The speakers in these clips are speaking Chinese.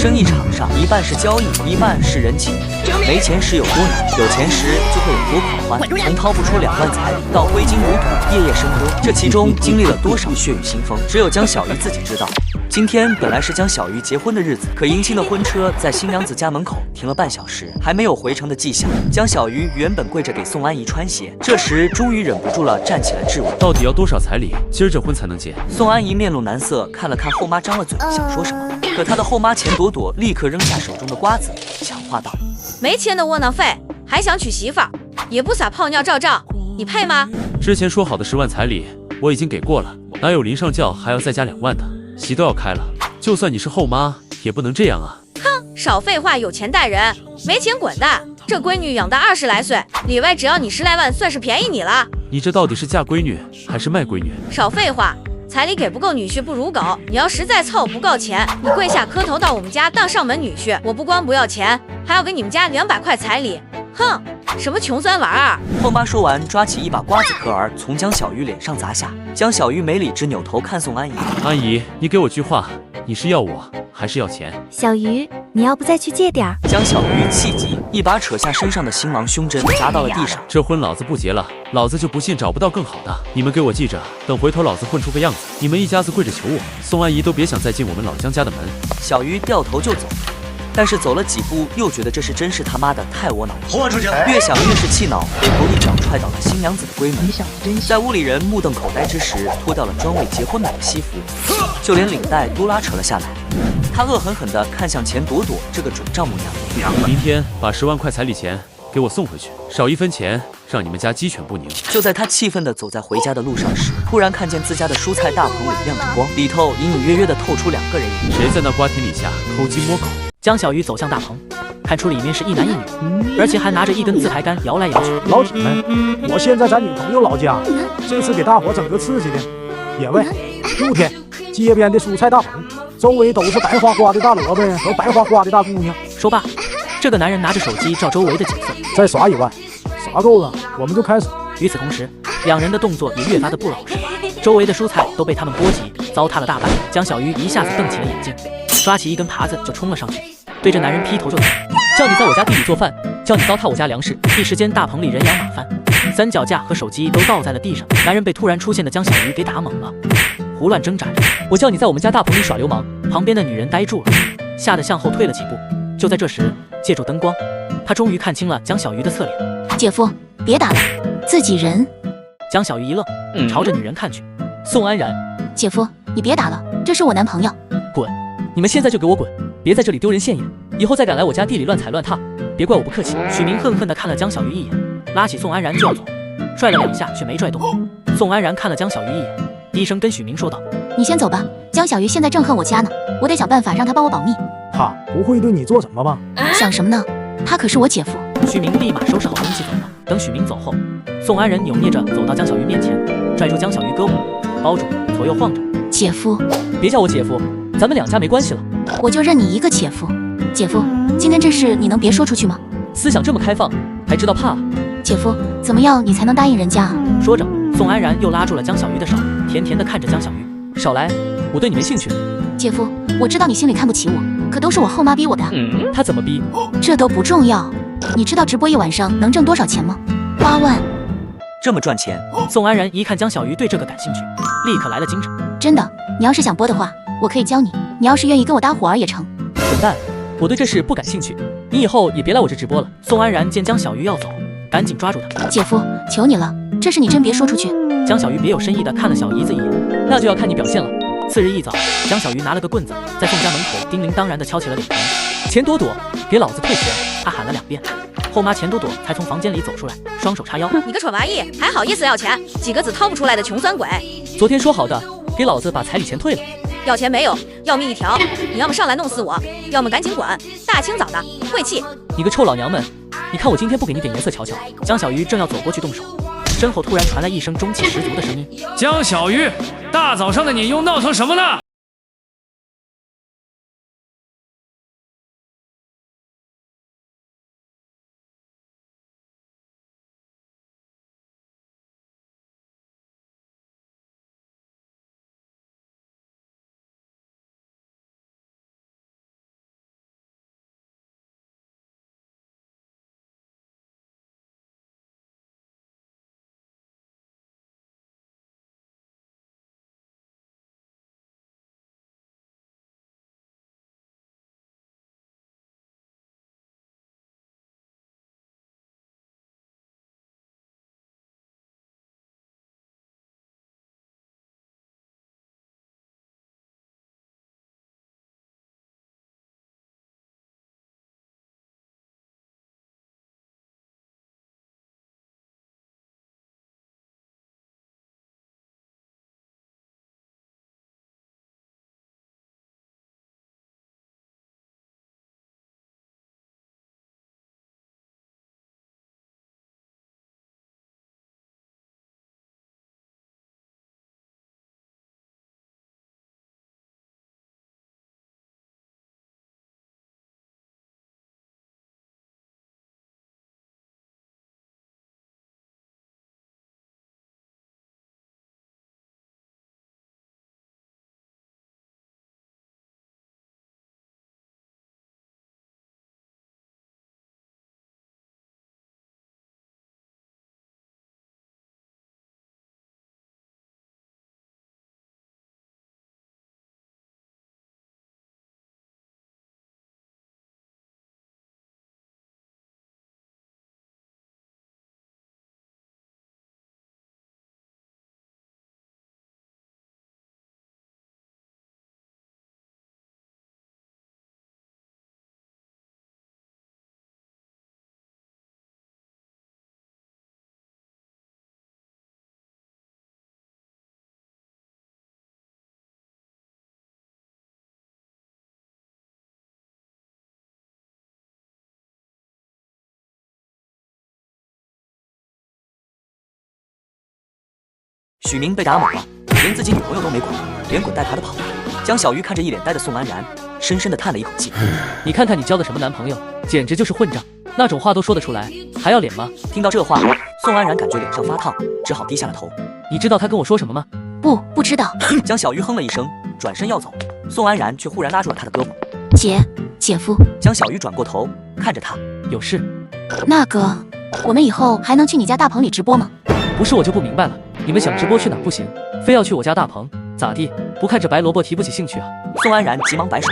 生意场上，一半是交易，一半是人情。没钱时有多难，有钱时就会有多狂欢。从掏不出2万彩礼到挥金如土，夜夜笙歌，这其中经历了多少血雨腥风，只有江小鱼自己知道。今天本来是江小鱼结婚的日子，可迎亲的婚车在新娘子家门口停了半小时，还没有回城的迹象。江小鱼原本跪着给宋安怡穿鞋，这时终于忍不住了，站起来质问：到底要多少彩礼？今儿这婚才能结？宋安怡面露难色，看了看后妈，张了嘴，想说什么，可她的后妈钱朵朵立刻扔下手中的瓜子，强化道：没钱的窝囊废，还想娶媳妇儿，也不撒泡尿照照，你配吗？之前说好的10万彩礼我已经给过了，哪有临上轿还要再加2万的？席都要开了，就算你是后妈，也不能这样啊！哼，少废话，有钱待人，没钱滚蛋！这闺女养到20来岁，里外只要你10来万，算是便宜你了。你这到底是嫁闺女还是卖闺女？少废话，彩礼给不够，女婿不如狗。你要实在凑不够钱，你跪下磕头到我们家当上门女婿，我不光不要钱，还要给你们家200块彩礼。哼，什么穷酸玩儿！后妈说完，抓起一把瓜子壳儿从江小鱼脸上砸下。江小鱼没理智，扭头看宋安怡：阿姨，你给我句话，你是要我还是要钱？小鱼，你要不再去借点儿？江小鱼气急，一把扯下身上的新郎胸针，砸到了地上。这婚老子不结了，老子就不信找不到更好的。你们给我记着，等回头老子混出个样子，你们一家子跪着求我，宋安怡都别想再进我们老江家的门。小鱼掉头就走。但是走了几步，又觉得这是真是他妈的太窝囊了。豁出去！越想越是气恼，回头一脚踹倒了新娘子的闺门。在屋里人目瞪口呆之时，脱掉了专为结婚买的西服，就连领带都拉扯了下来。他恶狠狠地看向钱朵朵这个准丈母娘。明天把10万块彩礼钱给我送回去，少1分钱，让你们家鸡犬不宁。就在他气愤地走在回家的路上时，突然看见自家的蔬菜大棚里亮着光，里头隐隐约约地透出2个人影。谁在那瓜田里下偷鸡摸狗？江小鱼走向大棚，看出里面是一男一女，而且还拿着一根自拍杆摇来摇去。老铁们，我现在在女朋友老家，这次给大伙整个刺激的。野味、露天、街边的蔬菜大棚，周围都是白花花的大萝卜和白花花的大姑娘。说罢，这个男人拿着手机照周围的景色，再耍1万，耍够了我们就开始。与此同时，两人的动作也越发的不老实，周围的蔬菜都被他们波及，糟蹋了大半。江小鱼一下子瞪起了眼睛，抓起一根耙子就冲了上去，对着男人劈头就打。叫你在我家地里做饭，叫你糟蹋我家粮食。一时间大棚里人仰马翻，三脚架和手机都倒在了地上。男人被突然出现的江小鱼给打懵了，胡乱挣扎着。我叫你在我们家大棚里耍流氓！旁边的女人呆住了，吓得向后退了几步。就在这时，借助灯光，她终于看清了江小鱼的侧脸。姐夫，别打了，自己人。江小鱼一愣，朝着女人看去。宋安然，姐夫，你别打了，这是我男朋友。滚！你们现在就给我滚！别在这里丢人现眼，以后再敢来我家地里乱踩乱踏，别怪我不客气。许明恨恨地看了江小鱼一眼，拉起宋安然就要走，拽了2下却没拽动。宋安然看了江小鱼一眼，低声跟许明说道：你先走吧，江小鱼现在正恨我家呢，我得想办法让他帮我保密。他不会对你做什么吧？想什么呢？他可是我姐夫。许明立马收拾好东西走了。等许明走后，宋安然扭捏着走到江小鱼面前，拽住江小鱼胳膊，包住，左右晃着。姐夫，别叫我姐夫，咱们2家没关系了。我就认你一个姐夫。姐夫，今天这事你能别说出去吗？思想这么开放，还知道怕啊？姐夫，怎么样你才能答应人家啊？说着，宋安然又拉住了江小鱼的手，甜甜地看着江小鱼：少来，我对你没兴趣。姐夫，我知道你心里看不起我，可都是我后妈逼我的。她怎么逼？这都不重要。你知道直播一晚上能挣多少钱吗？8万。这么赚钱？宋安然一看江小鱼对这个感兴趣，立刻来了精神。真的，你要是想播的话，我可以教你。你要是愿意跟我搭伙儿也成。混蛋，我对这事不感兴趣，你以后也别来我这直播了。宋安然见江小鱼要走，赶紧抓住他。姐夫，求你了，这事你真别说出去。江小鱼别有深意地看了小姨子一眼，那就要看你表现了。次日一早，江小鱼拿了个棍子，在宋家门口叮铃当然地敲起了脸盆。钱朵朵，给老子退钱！他喊了2遍，后妈钱朵朵才从房间里走出来，双手叉腰。你个蠢娃意，还好意思要钱？几个字掏不出来的穷酸鬼！昨天说好的，给老子把彩礼钱退了。要钱没有，要命一条！你要么上来弄死我，要么赶紧滚！大清早的，晦气！你个臭老娘们，你看我今天不给你点颜色瞧瞧！江小鱼正要走过去动手，身后突然传来一声中气十足的声音：江小鱼，大早上的你又闹腾什么呢？许明被打懵了，连自己女朋友都没管，连滚带爬的跑来。江小鱼看着一脸呆的宋安然，深深的叹了一口气。你看看你交的什么男朋友，简直就是混账，那种话都说得出来，还要脸吗？听到这话，宋安然感觉脸上发烫，只好低下了头。你知道他跟我说什么吗？不知道。江小鱼哼了一声，转身要走，宋安然却忽然拉住了他的胳膊。姐夫。江小鱼转过头看着他，有事？那个，我们以后还能去你家大棚里直播吗？不是我就不明白了，你们想直播去哪不行，非要去我家大棚，咋地？不看这白萝卜提不起兴趣啊？宋安然急忙摆手，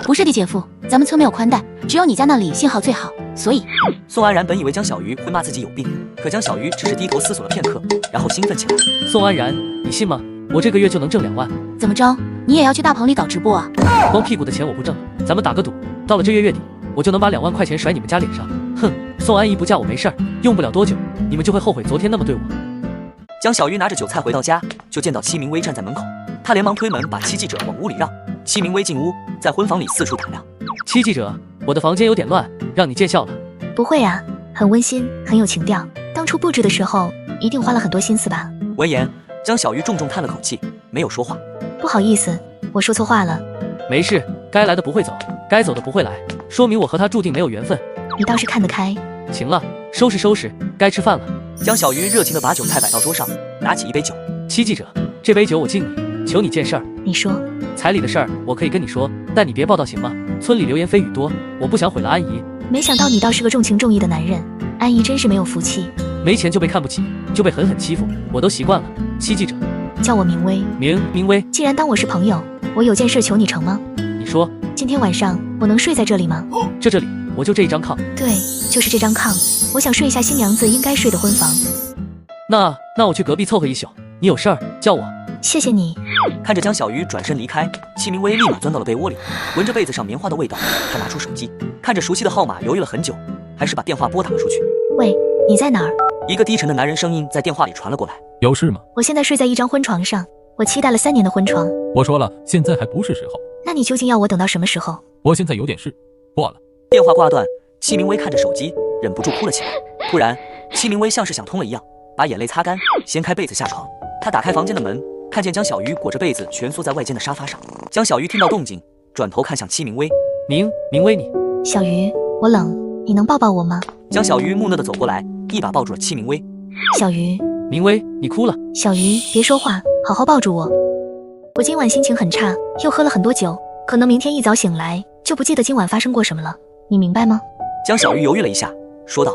不是的，姐夫，咱们村没有宽带，只有你家那里信号最好，所以。宋安然本以为江小鱼会骂自己有病，可江小鱼只是低头思索了片刻，然后兴奋起来。宋安然，你信吗？我这个月就能挣2万。怎么着？你也要去大棚里搞直播啊？光屁股的钱我不挣，咱们打个赌，到了这月底，我就能把2万块钱甩你们家脸上。哼，宋安姨不嫁我没事儿，用不了多久，你们就会后悔昨天那么对我。江小鱼拿着酒菜回到家，就见到戚明威站在门口，他连忙推门把戚记者往屋里让。戚明威进屋，在婚房里四处打量。戚记者，我的房间有点乱，让你见笑了。不会啊，很温馨，很有情调。当初布置的时候，一定花了很多心思吧？闻言，江小鱼重重叹了口气，没有说话。不好意思，我说错话了。没事，该来的不会走，该走的不会来，说明我和他注定没有缘分。你倒是看得开。行了，收拾收拾，该吃饭了。江小鱼热情地把酒菜摆到桌上，拿起一杯酒。戚记者，这杯酒我敬你，求你件事儿。你说。彩礼的事儿我可以跟你说，但你别报道行吗？村里流言蜚语多，我不想毁了安姨。没想到你倒是个重情重义的男人，安姨真是没有福气。没钱就被看不起，就被狠狠欺负，我都习惯了。戚记者，叫我明威。明威。既然当我是朋友，我有件事求你成吗？你说。今天晚上我能睡在这里吗？这里我就这一张炕。对，就是这张炕，我想睡一下新娘子应该睡的婚房。那我去隔壁凑合一宿，你有事儿叫我。谢谢你。看着江小鱼转身离开，戚明威立马钻到了被窝里，闻着被子上棉花的味道，他拿出手机，看着熟悉的号码犹豫了很久，还是把电话拨打了出去。喂，你在哪儿？一个低沉的男人声音在电话里传了过来。有事吗？我现在睡在一张婚床上，我期待了3年的婚床。我说了，现在还不是时候。那你究竟要我等到什么时候？我现在有点事，挂了。电话挂断，戚明威看着手机，忍不住哭了起来。突然，戚明威像是想通了一样，把眼泪擦干，掀开被子下床。他打开房间的门，看见江小鱼裹着被子蜷缩在外间的沙发上。江小鱼听到动静，转头看向戚明威。明威你。小鱼，我冷，你能抱抱我吗？江小鱼木讷地走过来，一把抱住了戚明威。小鱼。明威，你哭了。小鱼，别说话，好好抱住我。我今晚心情很差，又喝了很多酒，可能明天一早醒来就不记得今晚发生过什么了，你明白吗？江小鱼犹豫了一下，说道：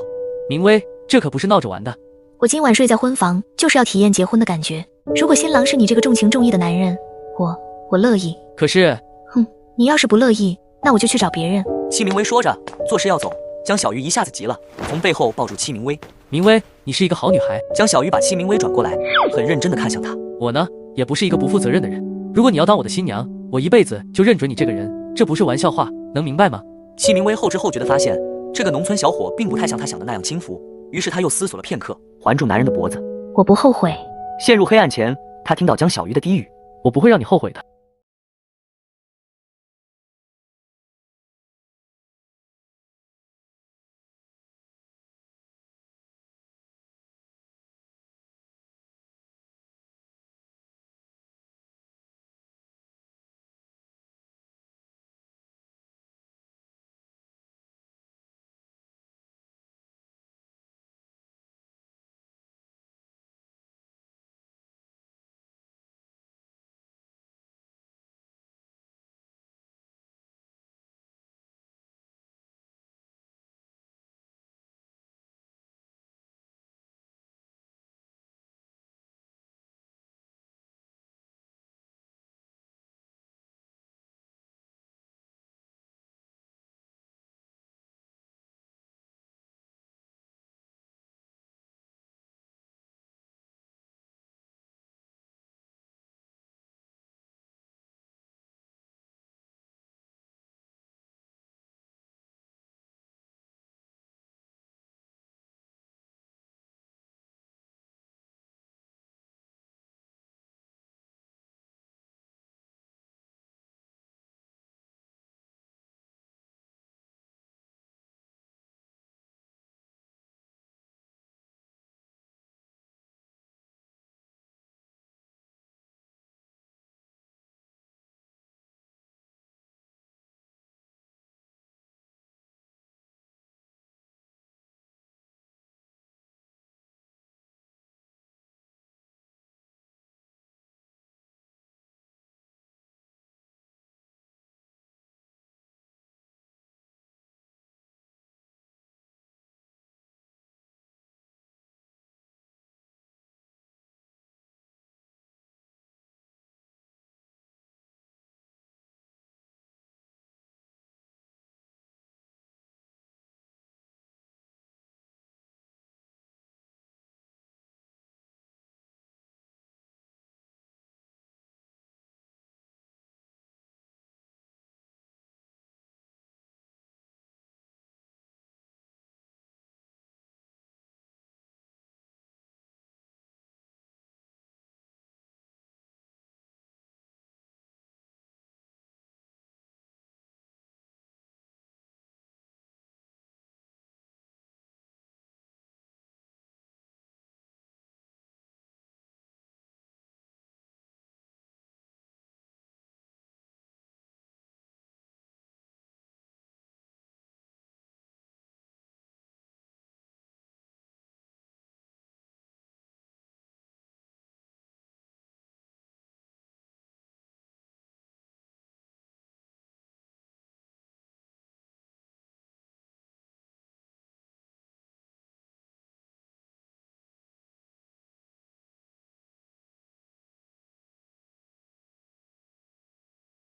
明威，这可不是闹着玩的。我今晚睡在婚房，就是要体验结婚的感觉。如果新郎是你这个重情重义的男人，我乐意。可是，哼，你要是不乐意，那我就去找别人。戚明威说着，作势要走。江小鱼一下子急了，从背后抱住戚明威。明威，你是一个好女孩。江小鱼把戚明威转过来，很认真地看向他。我呢，也不是一个不负责任的人。如果你要当我的新娘，我一辈子就认准你这个人，这不是玩笑话，能明白吗？戚明威后知后觉地发现，这个农村小伙并不太像他想的那样轻浮，于是他又思索了片刻，环住男人的脖子。我不后悔。陷入黑暗前，他听到江小鱼的低语：我不会让你后悔的。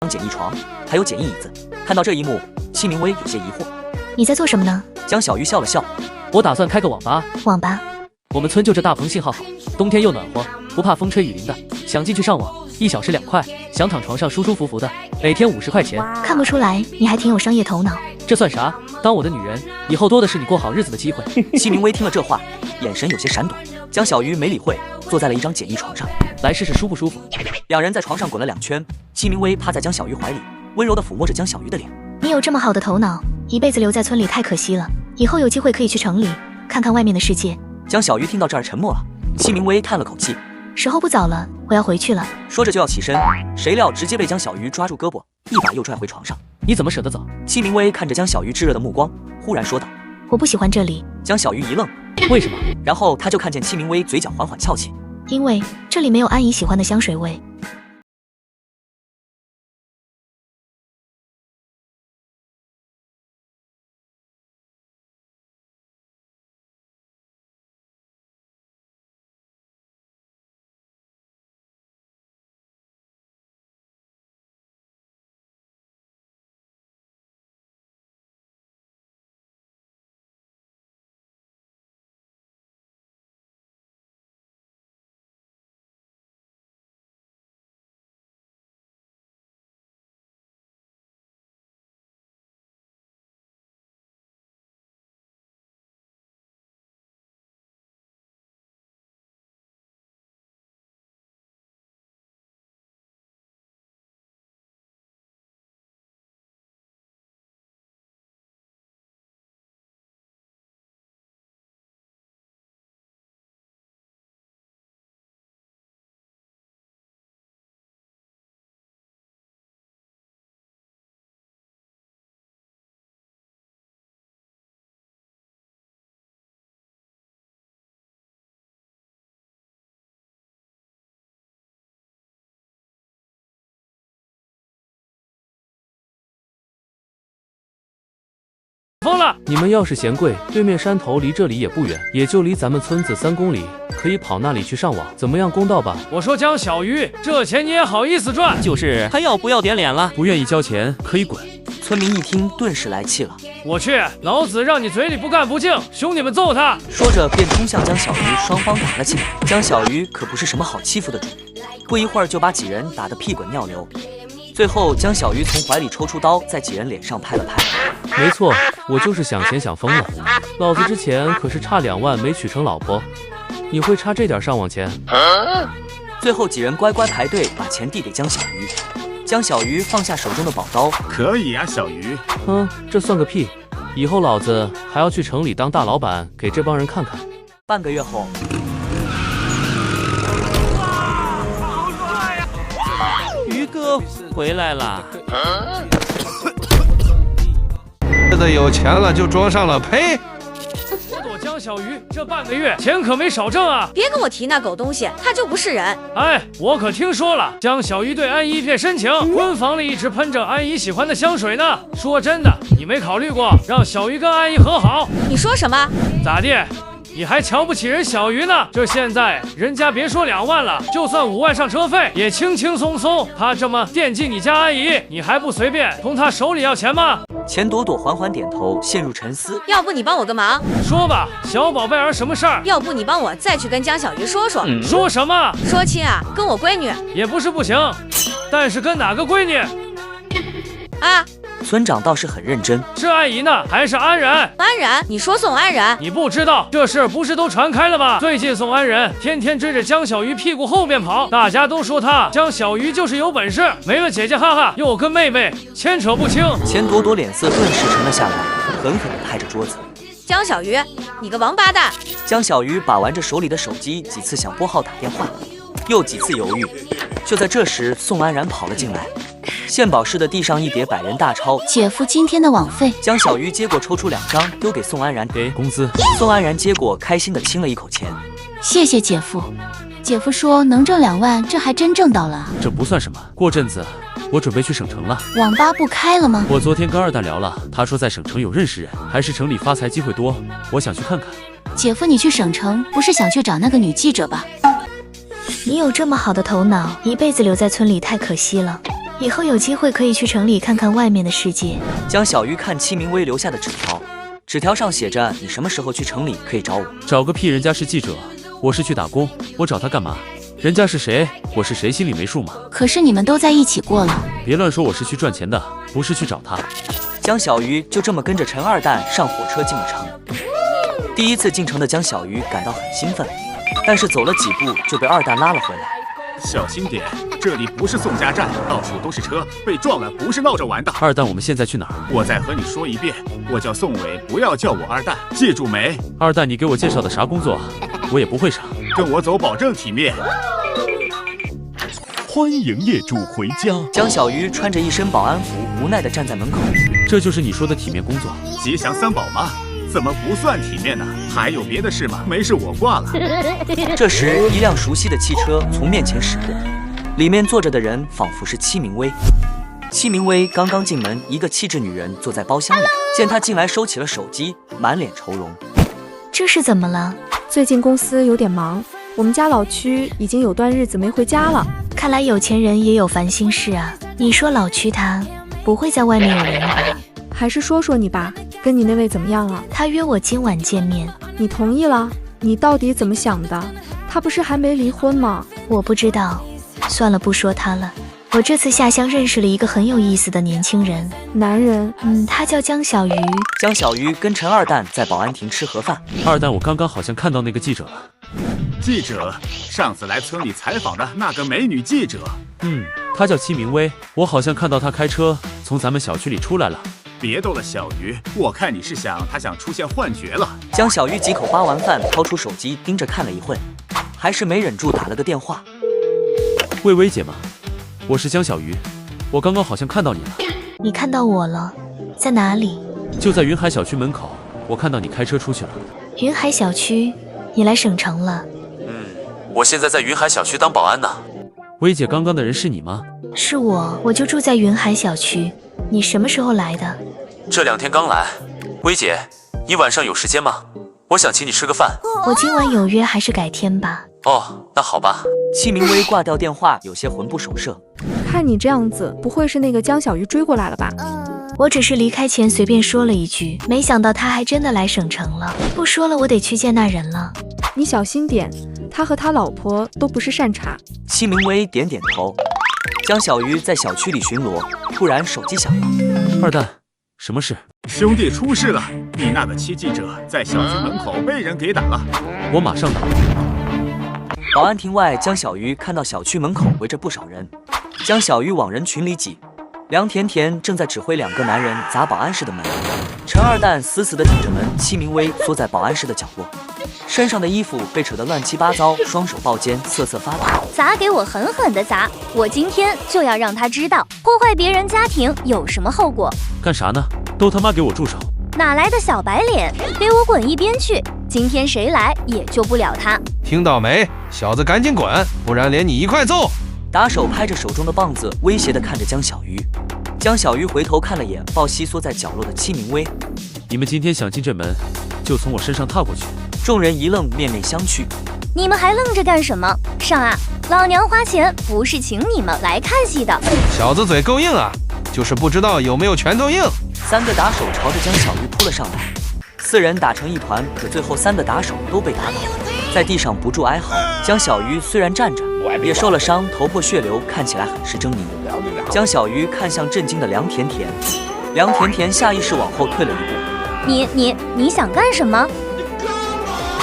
简易床，还有简易椅子。看到这一幕，戚明威有些疑惑。你在做什么呢？江小鱼笑了笑，我打算开个网吧。网吧？我们村就这大棚信号好，冬天又暖和，不怕风吹雨淋的。想进去上网，1小时2块，想躺床上舒舒服服的，每天50块钱。看不出来，你还挺有商业头脑。这算啥？当我的女人，以后多的是你过好日子的机会。戚明威听了这话，眼神有些闪躲。江小鱼没理会，坐在了一张简易床上。来试试舒不舒服？两人在床上滚了2圈，戚明威趴在江小鱼怀里，温柔地抚摸着江小鱼的脸。你有这么好的头脑，一辈子留在村里太可惜了。以后有机会可以去城里看看外面的世界。江小鱼听到这儿沉默了。戚明威叹了口气，时候不早了，我要回去了。说着就要起身，谁料直接被江小鱼抓住胳膊，一把又拽回床上。你怎么舍得走？戚明威看着江小鱼炙热的目光，忽然说道：我不喜欢这里。江小鱼一愣，为什么？然后他就看见戚明威嘴角缓缓翘起，因为这里没有安姨喜欢的香水味。疯了！你们要是嫌贵，对面山头离这里也不远，也就离咱们村子3公里，可以跑那里去上网，怎么样？公道吧？我说江小鱼，这钱你也好意思赚？就是还要不要点脸了？不愿意交钱可以滚。村民一听，顿时来气了。我去，老子让你嘴里不干不净，兄弟们揍他！说着便冲向江小鱼，双方打了起来。江小鱼可不是什么好欺负的主，不一会儿就把几人打得屁滚尿流。最后，江小鱼从怀里抽出刀，在几人脸上拍了拍。没错，我就是想钱想疯了。老子之前可是差2万没娶成老婆，你会差这点上网钱？最后几人乖乖排队把钱递给江小鱼。江小鱼放下手中的宝刀，可以啊，小鱼。这算个屁！以后老子还要去城里当大老板，给这帮人看看。半个月后，鱼哥回来啦！现在有钱了就装上了，呸！躲江小鱼这半个月钱可没少挣啊！别跟我提那狗东西，他就不是人。哎，我可听说了，江小鱼对安姨一片深情，婚房里一直喷着安姨喜欢的香水呢。说真的，你没考虑过让小鱼跟安姨和好？你说什么？咋地？你还瞧不起人小鱼呢？这现在人家别说2万了，就算5万上车费也轻轻松松。他这么惦记你家安姨，你还不随便从他手里要钱吗？钱朵朵缓缓点头，陷入沉思。要不你帮我个忙？说吧，小宝贝儿，什么事儿？要不你帮我再去跟江小鱼说说。说什么？说亲啊，跟我闺女。也不是不行，但是跟哪个闺女？啊。村长倒是很认真，是安姨呢，还是安然？安然，你说宋安然？你不知道这事儿不是都传开了吗？最近宋安然天天追着江小鱼屁股后面跑，大家都说他江小鱼就是有本事，没了姐姐哈哈，又跟妹妹牵扯不清。钱朵朵脸色顿时沉了下来，狠狠地拍着桌子。江小鱼，你个王八蛋！江小鱼把玩着手里的手机，几次想拨号打电话，又几次犹豫。就在这时，宋安然跑了进来。献宝似的递上一叠100元大钞，姐夫今天的网费。江小鱼接过，抽出2张丢给宋安然，给工资。宋安然接过，开心的亲了一口钱。谢谢姐夫。姐夫说能挣2万，这还真挣到了。这不算什么，过阵子我准备去省城了。网吧不开了吗？我昨天跟2蛋聊了，他说在省城有认识人，还是城里发财机会多，我想去看看。姐夫，你去省城不是想去找那个女记者吧？你有这么好的头脑，一辈子留在村里太可惜了。以后有机会可以去城里看看外面的世界。江小鱼看戚明威留下的纸条，纸条上写着：“你什么时候去城里可以找我。”找个屁！人家是记者，我是去打工，我找他干嘛？人家是谁，我是谁，心里没数吗？可是你们都在一起过了。别乱说，我是去赚钱的，不是去找他。江小鱼就这么跟着陈二蛋上火车进了城。第一次进城的江小鱼感到很兴奋，但是走了几步就被二蛋拉了回来。小心点，这里不是宋家站，到处都是车，被撞了不是闹着玩的。二蛋，我们现在去哪儿？我再和你说一遍，我叫宋伟，不要叫我二蛋，记住没？二蛋，你给我介绍的啥工作啊？我也不会啥。跟我走，保证体面。欢迎业主回家。江小鱼穿着一身保安服，无奈地站在门口。这就是你说的体面工作？吉祥三宝吗？怎么不算体面呢？还有别的事吗？没事，我挂了。这时，一辆熟悉的汽车从面前驶过，里面坐着的人仿佛是戚明威。戚明威刚刚进门，一个气质女人坐在包厢里，见他进来，收起了手机，满脸愁容。这是怎么了？最近公司有点忙，我们家老区已经有段日子没回家了。看来有钱人也有烦心事啊。你说老区他不会在外面有人吧？还是说说你吧，跟你那位怎么样了？他约我今晚见面，你同意了？你到底怎么想的？他不是还没离婚吗？我不知道，算了，不说他了。我这次下乡认识了一个很有意思的年轻人，男人，他叫江小鱼。江小鱼跟陈二蛋在保安亭吃盒饭。二蛋，我刚刚好像看到那个记者了。记者，上次来村里采访的那个美女记者。她叫戚明威，我好像看到她开车从咱们小区里出来了。别逗了，小鱼，我看你是他想出现幻觉了。江小鱼几口扒完饭，掏出手机盯着看了一会，还是没忍住打了个电话。喂，薇姐吗？我是江小鱼，我刚刚好像看到你了。你看到我了？在哪里？就在云海小区门口，我看到你开车出去了。云海小区？你来省城了？我现在在云海小区当保安呢。薇姐，刚刚的人是你吗？是我就住在云海小区。你什么时候来的？这2天刚来。薇姐，你晚上有时间吗？我想请你吃个饭。我今晚有约，还是改天吧。哦，那好吧。戚明威挂掉电话，有些魂不守舍。看你这样子，不会是那个江小鱼追过来了吧？我只是离开前随便说了一句，没想到他还真的来省城了。不说了，我得去见那人了。你小心点，他和他老婆都不是善茬。戚明威点点头。江小鱼在小区里巡逻，突然手机响了。二蛋，什么事？兄弟，出事了！你那个戚记者在小区门口被人给打了。我马上打。保安亭外，江小鱼看到小区门口围着不少人。江小鱼往人群里挤，梁甜甜正在指挥2个男人砸保安室的门。陈二蛋死死地顶着门，戚明威缩在保安室的角落，身上的衣服被扯得乱七八糟，双手抱肩，瑟瑟发抖。砸给我，狠狠地砸！我今天就要让他知道，破坏别人家庭有什么后果。干啥呢？都他妈给我住手！哪来的小白脸？给我滚一边去！今天谁来也救不了他。听到没？小子赶紧滚，不然连你一块揍！打手拍着手中的棒子，威胁地看着江小鱼。江小鱼回头看了眼抱膝缩在角落的戚明威。你们今天想进这门，就从我身上踏过去。众人一愣，面面相觑。你们还愣着干什么？上啊！老娘花钱不是请你们来看戏的。小子嘴够硬啊，就是不知道有没有拳头硬。 3个打手朝着江小鱼扑了上来，4人打成一团，可最后3个打手都被打倒，在地上不住哀嚎。江小鱼虽然站着，也受了伤，头破血流，看起来很是狰狞。江小鱼看向震惊的梁甜甜，梁甜甜下意识往后退了一步。你想干什么？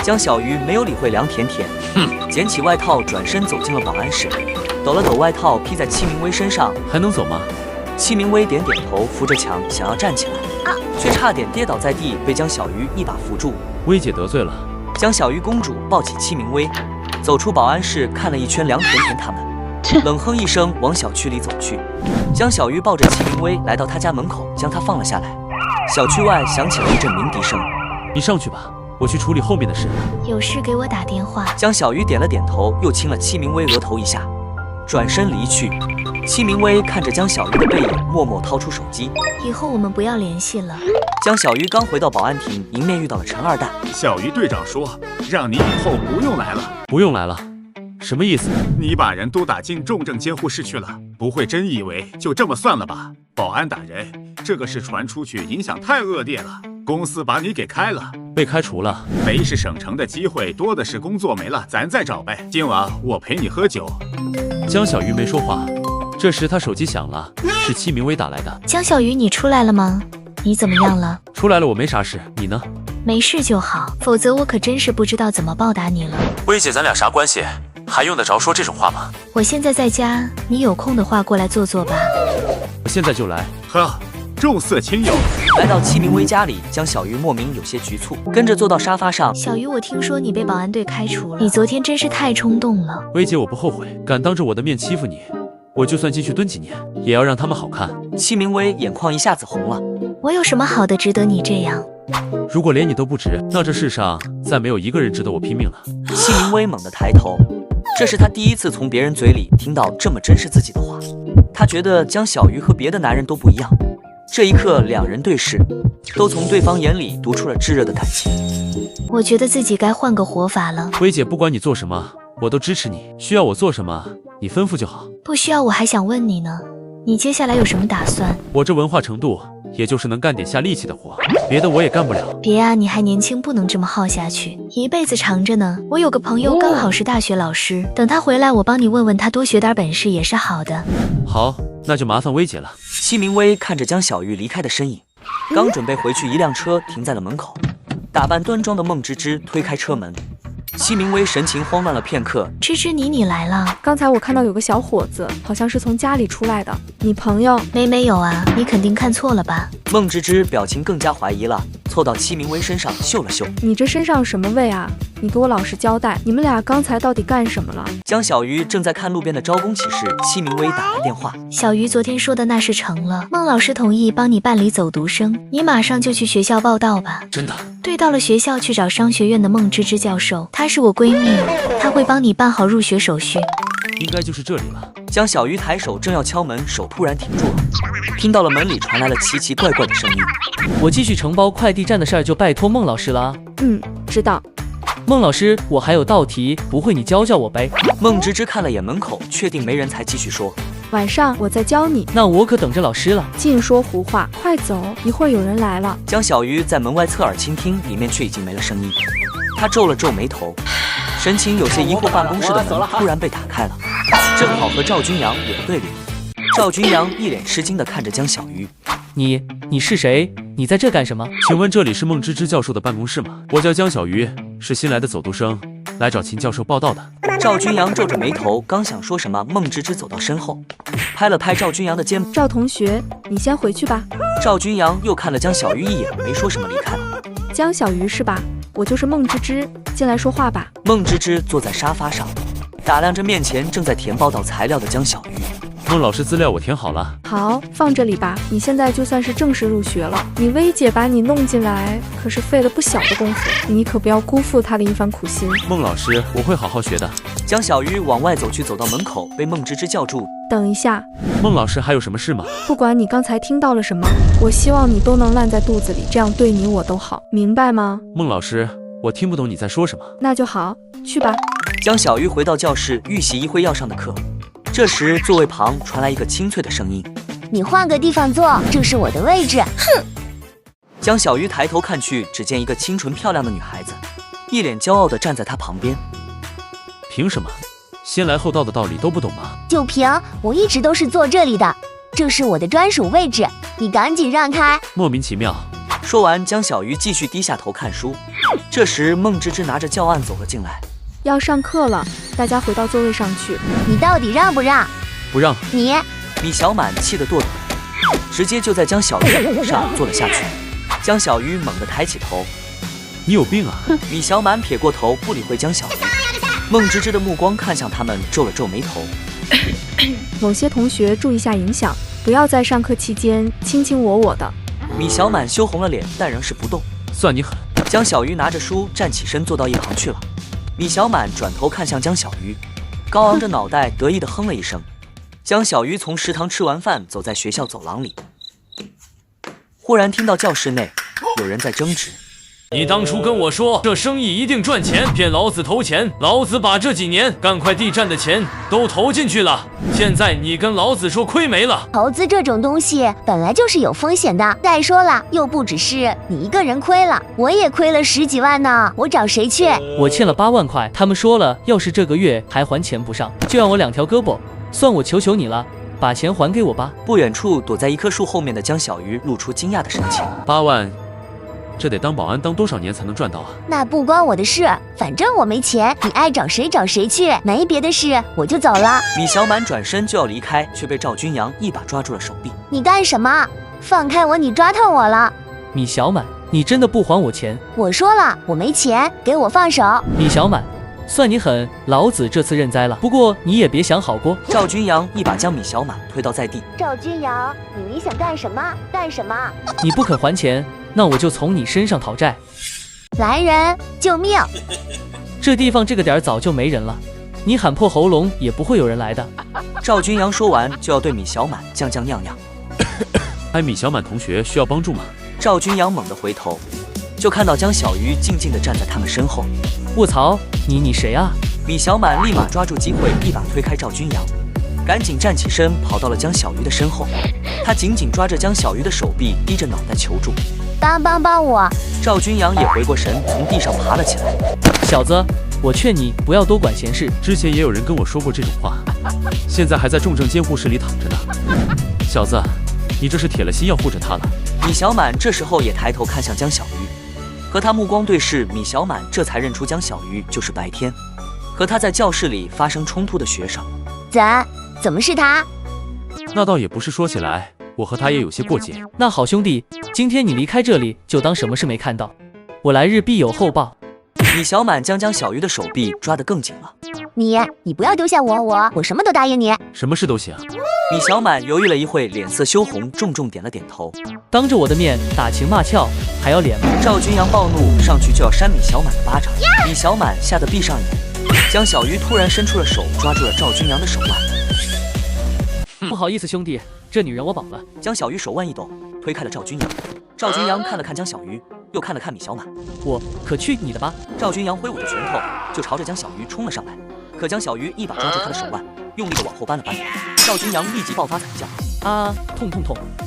江小鱼没有理会梁甜甜，捡起外套转身走进了保安室，抖了抖外套披在戚明威身上。还能走吗？ 戚明威点点头，扶着墙想要站起来，却差点跌倒在地，被江小鱼一把扶住。薇姐得罪了。江小鱼公主抱起戚明威，走出保安室，看了一圈梁甜甜他们，冷哼一声，往小区里走去。江小鱼抱着戚明威来到他家门口，将他放了下来。小区外响起了一阵鸣笛声。你上去吧，我去处理后面的事。有事给我打电话。江小鱼点了点头，又亲了戚明威额头一下，转身离去。 戚明威看着江小鱼的背影，默默掏出手机。以后我们不要联系了。江小鱼刚回到保安亭，迎面遇到了陈二蛋。小鱼队长说，让你以后不用来了。不用来了。什么意思？你把人都打进重症监护室去了，不会真以为就这么算了吧？保安打人，这个事传出去影响太恶劣了，公司把你给开了。被开除了？没事省城的机会多的是，工作没了咱再找呗。今晚我陪你喝酒。江小鱼没说话，这时他手机响了，是戚明威打来的。江小鱼，你出来了吗？你怎么样了？出来了，我没啥事，你呢？没事就好，否则我可真是不知道怎么报答你了。薇姐，咱俩啥关系？还用得着说这种话吗？我现在在家，你有空的话过来坐坐吧。我现在就来。呵，重色轻友。来到戚明威家里，江小鱼莫名有些局促，跟着坐到沙发上。小鱼，我听说你被保安队开除了，你昨天真是太冲动了。薇姐，我不后悔，敢当着我的面欺负你，我就算进去蹲几年，也要让他们好看。戚明威眼眶一下子红了。我有什么好的值得你这样？如果连你都不值，那这世上再没有一个人值得我拼命了。戚明威猛地抬头，这是他第一次从别人嘴里听到这么珍视自己的话。他觉得江小鱼和别的男人都不一样。这一刻，两人对视，都从对方眼里读出了炙热的感情。我觉得自己该换个活法了。薇姐，不管你做什么，我都支持你。需要我做什么，你吩咐就好。不需要我还想问你呢，你接下来有什么打算？我这文化程度，也就是能干点下力气的活，别的我也干不了。别啊，你还年轻，不能这么耗下去，一辈子长着呢。我有个朋友刚好是大学老师，等他回来，我帮你问问他，多学点本事也是好的。好，那就麻烦薇姐了。戚明威看着江小鱼离开的身影，刚准备回去，一辆车停在了门口。打扮端庄的孟芝芝推开车门，戚明威神情慌乱了片刻。芝芝，你来了。刚才我看到有个小伙子，好像是从家里出来的，你朋友？没有啊，你肯定看错了吧？孟芝芝表情更加怀疑了，凑到戚明威身上嗅了嗅。你这身上什么味啊？你给我老实交代，你们俩刚才到底干什么了？江小鱼正在看路边的招工启事，戚明威打来电话。小鱼昨天说的那事成了，孟老师同意帮你办理走读生，你马上就去学校报到吧。真的？对，到了学校去找商学院的孟芝芝教授，她是我闺蜜，她会帮你办好入学手续。应该就是这里了。江小鱼抬手正要敲门，手突然停住了，听到了门里传来了奇奇怪怪的声音。我继续承包快递站的事儿就拜托孟老师了啊。知道。孟老师，我还有道题，不会你教教我呗？孟芝芝看了眼门口，确定没人才继续说。晚上我再教你。那我可等着老师了。净说胡话，快走，一会儿有人来了。江小鱼在门外侧耳倾听，里面却已经没了声音。他皱了皱眉头，神情有些疑惑。办公室的门突然被打开了，正好和赵君阳有个对脸。赵君阳一脸吃惊地看着江小鱼。你是谁？你在这干什么？请问这里是孟芝芝教授的办公室吗？我叫江小鱼，是新来的走读生，来找秦教授报到的。赵君阳皱着眉头，刚想说什么，孟芝芝走到身后，拍了拍赵君阳的肩膀。赵同学，你先回去吧。赵君阳又看了江小鱼一眼，没说什么，离开了。江小鱼是吧？我就是孟芝芝，进来说话吧。孟芝芝坐在沙发上，打量着面前正在填报道材料的江小鱼。孟老师，资料我填好了。好，放这里吧。你现在就算是正式入学了。你薇姐把你弄进来，可是费了不小的功夫，你可不要辜负她的一番苦心。孟老师，我会好好学的。江小鱼往外走去，走到门口，被孟芝芝叫住。等一下。孟老师，还有什么事吗？不管你刚才听到了什么，我希望你都能烂在肚子里，这样对你我都好，明白吗？孟老师，我听不懂你在说什么。那就好，去吧。江小鱼回到教室，预习一会要上的课。这时，座位旁传来一个清脆的声音：“你换个地方坐，这是我的位置。”哼！江小鱼抬头看去，只见一个清纯漂亮的女孩子，一脸骄傲地站在她旁边。凭什么？先来后到的道理都不懂吗？就凭我一直都是坐这里的，这是我的专属位置，你赶紧让开！莫名其妙。说完，江小鱼继续低下头看书。这时，孟芝芝拿着教案走了进来。要上课了，大家回到座位上去。你到底让不让？不让。你米小满气得跺腿，直接就在江小鱼的头上坐了下去。江小鱼猛地抬起头，你有病啊！米小满撇过头，不理会江小鱼。孟芝芝的目光看向他们，皱了皱眉头。某些同学注意下影响，不要在上课期间卿卿我我的。米小满羞红了脸，但仍是不动。算你狠！江小鱼拿着书站起身，坐到一旁去了。米小满转头看向江小鱼，高昂着脑袋，得意地哼了一声。江小鱼从食堂吃完饭，走在学校走廊里，忽然听到教室内有人在争执。你当初跟我说这生意一定赚钱，骗老子投钱，老子把这几年干快递站的钱都投进去了。现在你跟老子说亏没了。投资这种东西本来就是有风险的。再说了，又不只是你一个人亏了，我也亏了10几万呢，我找谁去？我欠了8万块，他们说了，要是这个月还还钱不上，就让我2条胳膊。算我求求你了，把钱还给我吧。不远处躲在一棵树后面的江小鱼露出惊讶的神情。8万。这得当保安当多少年才能赚到啊？那不关我的事，反正我没钱，你爱找谁找谁去，没别的事，我就走了。米小满转身就要离开，却被赵君阳一把抓住了手臂。你干什么？放开我！你抓痛我了。米小满，你真的不还我钱？我说了，我没钱，给我放手。米小满，算你狠，老子这次认栽了。不过你也别想好过。赵君阳一把将米小满推倒在地。赵君阳，你想干什么？干什么？你不肯还钱，那我就从你身上讨债。来人，救命！这地方这个点儿早就没人了，你喊破喉咙也不会有人来的。赵君阳说完就要对米小满酱酱酿酿。哎，米小满同学需要帮助吗？赵君阳猛地回头，就看到江小鱼静静地站在他们身后。卧槽，你谁啊？米小满立马抓住机会，一把推开赵君阳，赶紧站起身，跑到了江小鱼的身后。他紧紧抓着江小鱼的手臂，低着脑袋求助：“帮我！”赵君阳也回过神，从地上爬了起来。小子，我劝你不要多管闲事。之前也有人跟我说过这种话，现在还在重症监护室里躺着呢。小子，你这是铁了心要护着他了。米小满这时候也抬头看向江小鱼，和他目光对视，米小满这才认出江小鱼就是白天和他在教室里发生冲突的学生。怎么是他？那倒也不是，说起来我和他也有些过节。那好兄弟，今天你离开这里就当什么事没看到，我来日必有后报。米小满将江小鱼的手臂抓得更紧了。你不要丢下我什么都答应你。什么事都行。米小满犹豫了一会，脸色羞红，重重点了点头。当着我的面打情骂俏，还要脸吗？赵君阳暴怒，上去就要扇米小满的巴掌。米小满吓得闭上眼。江小鱼突然伸出了手，抓住了赵君阳的手腕。不好意思兄弟，这女人我保了。江小鱼手腕一抖，推开了赵君阳。赵君阳看了看江小鱼，又看了看米小满。我可去你的吧！赵君阳挥舞着拳头就朝着江小鱼冲了上来，可江小鱼一把抓住他的手腕，用力的往后扳了扳。赵君阳立即爆发惨叫：“啊，痛！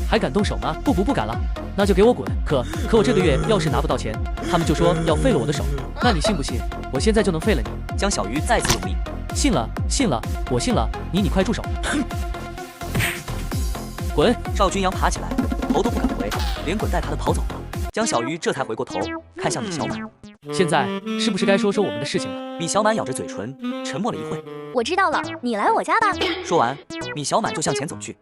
还敢动手吗？不敢了，那就给我滚！可我这个月要是拿不到钱，他们就说要废了我的手。那你信不信？我现在就能废了你！”江小鱼再次用力。信了，我信了。你快住手！滚！赵君阳爬起来，头都不敢回，连滚带爬的跑走了。江小鱼这才回过头看向米小满。现在是不是该说我们的事情了？米小满咬着嘴唇，沉默了一会。我知道了，你来我家吧。说完，米小满就向前走去。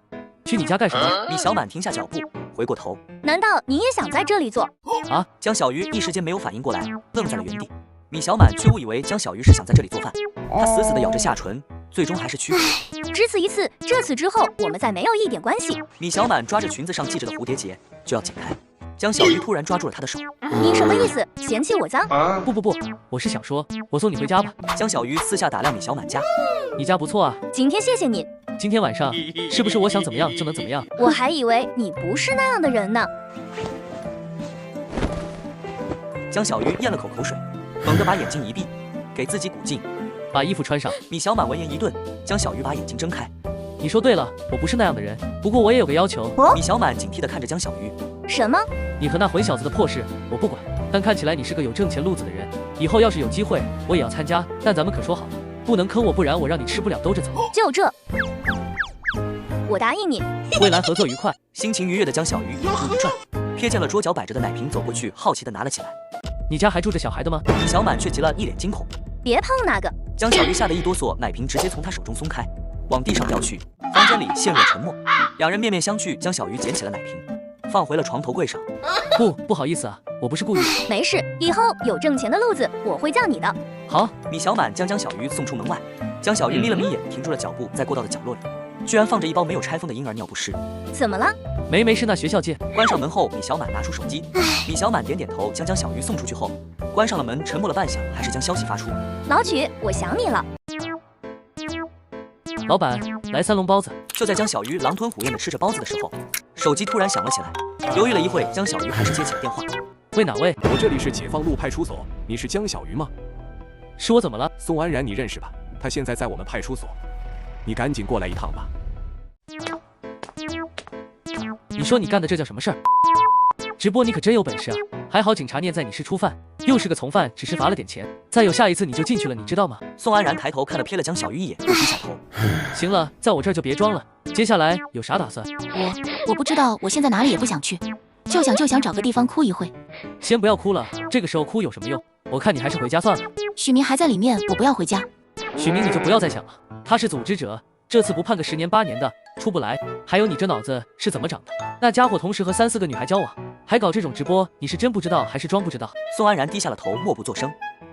去你家干什么？米小满停下脚步，回过头。难道你也想在这里做？啊！江小鱼一时间没有反应过来，愣在了原地。米小满却误以为江小鱼是想在这里做饭，他死死地咬着下唇，最终还是屈服。只此一次，这次之后我们再没有一点关系。米小满抓着裙子上系着的蝴蝶结就要解开，江小鱼突然抓住了他的手。你什么意思？嫌弃我脏？不，我是想说，我送你回家吧。江小鱼私下打量米小满家，你家不错啊。今天谢谢你。今天晚上是不是我想怎么样就能怎么样？我还以为你不是那样的人呢。江小鱼咽了口口水，猛地把眼睛一闭，给自己鼓劲，把衣服穿上。米小满闻言一顿，江小鱼把眼睛睁开。你说对了，我不是那样的人，不过我也有个要求。米小满警惕地看着江小鱼。什么？你和那混小子的破事我不管，但看起来你是个有挣钱路子的人，以后要是有机会我也要参加，但咱们可说好了，不能坑我，不然我让你吃不了兜着走。就这，我答应你。未来合作愉快。心情愉悦的江小鱼眼珠一转，瞥见了桌角摆着的奶瓶，走过去好奇地拿了起来。你家还住着小孩的吗？米小满却急了，一脸惊恐。别碰那个！江小鱼吓得一哆嗦，奶瓶直接从他手中松开，往地上掉去。房间里陷入了沉默，两人面面相觑。江小鱼捡起了奶瓶，放回了床头柜上。不好意思啊，我不是故意。没事，以后有挣钱的路子我会叫你的。好。米小满将江小鱼送出门外，江小鱼眯了眯眼，停住了脚步，在过道的角落里，居然放着一包没有拆封的婴儿尿不湿。怎么了？没事，那学校见。关上门后，米小满拿出手机。米小满点点头，将江小鱼送出去后，关上了门，沉默了半晌，还是将消息发出。老曲，我想你了。老板，来3笼包子。就在江小鱼狼吞虎咽地吃着包子的时候，手机突然响了起来。犹豫了一会，江小鱼还是接起了电话。为哪位？我这里是解放路派出所，你是江小鱼吗？是我怎么了？宋安然你认识吧？他现在在我们派出所，你赶紧过来一趟吧。你说你干的这叫什么事儿？直播你可真有本事啊！还好警察念在你是初犯，又是个从犯，只是罚了点钱。再有下一次你就进去了，你知道吗？宋安然抬头看了瞥了江小鱼一眼，又低下头。行了，在我这儿就别装了。接下来有啥打算？我不知道，我现在哪里也不想去，就想找个地方哭一会。先不要哭了，这个时候哭有什么用？我看你还是回家算了。许明还在里面，我不要回家。许明你就不要再想了，他是组织者，这次不判个10年8年的，出不来。还有你这脑子是怎么长的？那家伙同时和3、4个女孩交往，还搞这种直播，你是真不知道还是装不知道？宋安然低下了头，默不作声。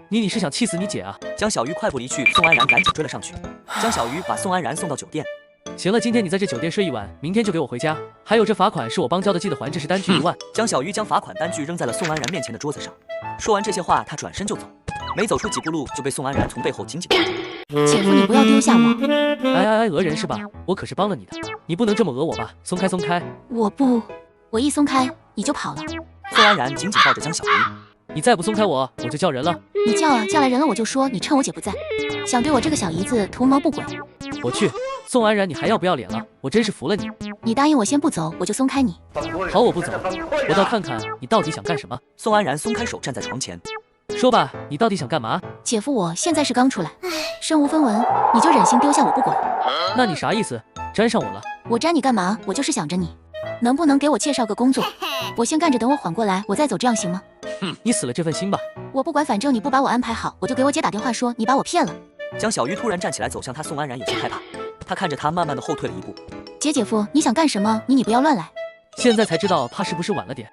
你是想气死你姐啊？江小鱼快步离去，宋安然赶紧追了上去。江小鱼把宋安然送到酒店。行了，今天你在这酒店睡一晚，明天就给我回家。还有这罚款是我帮交的，记得还，这是单据1万。江小鱼将罚款单据扔在了宋安然面前的桌子上。说完这些话，他转身就走，没走出几步路就被宋安然从背后紧紧抱住。姐夫，你不要丢下我！哎，讹人是吧？我可是帮了你的，你不能这么讹我吧？松开，松开！我不，我一松开你就跑了。宋安然紧紧抱着江小鱼。你再不松开我就叫人了。你叫啊，叫来人了我就说你趁我姐不在，想对我这个小姨子图谋不轨。我去，宋安然，你还要不要脸了？我真是服了你。你答应我先不走，我就松开你。好，我不走，我倒看看你到底想干什么。宋安然松开手，站在床前。说吧，你到底想干嘛？姐夫，我现在是刚出来，身无分文，你就忍心丢下我不管？那你啥意思？沾上我了？我沾你干嘛？我就是想着你，能不能给我介绍个工作？我先干着，等我缓过来，我再走，这样行吗？你死了这份心吧。我不管，反正你不把我安排好，我就给我姐打电话说你把我骗了。江小鱼突然站起来走向他，宋安然有些害怕，他看着他慢慢的后退了一步。姐夫，你想干什么？你不要乱来。现在才知道，怕是不是晚了点？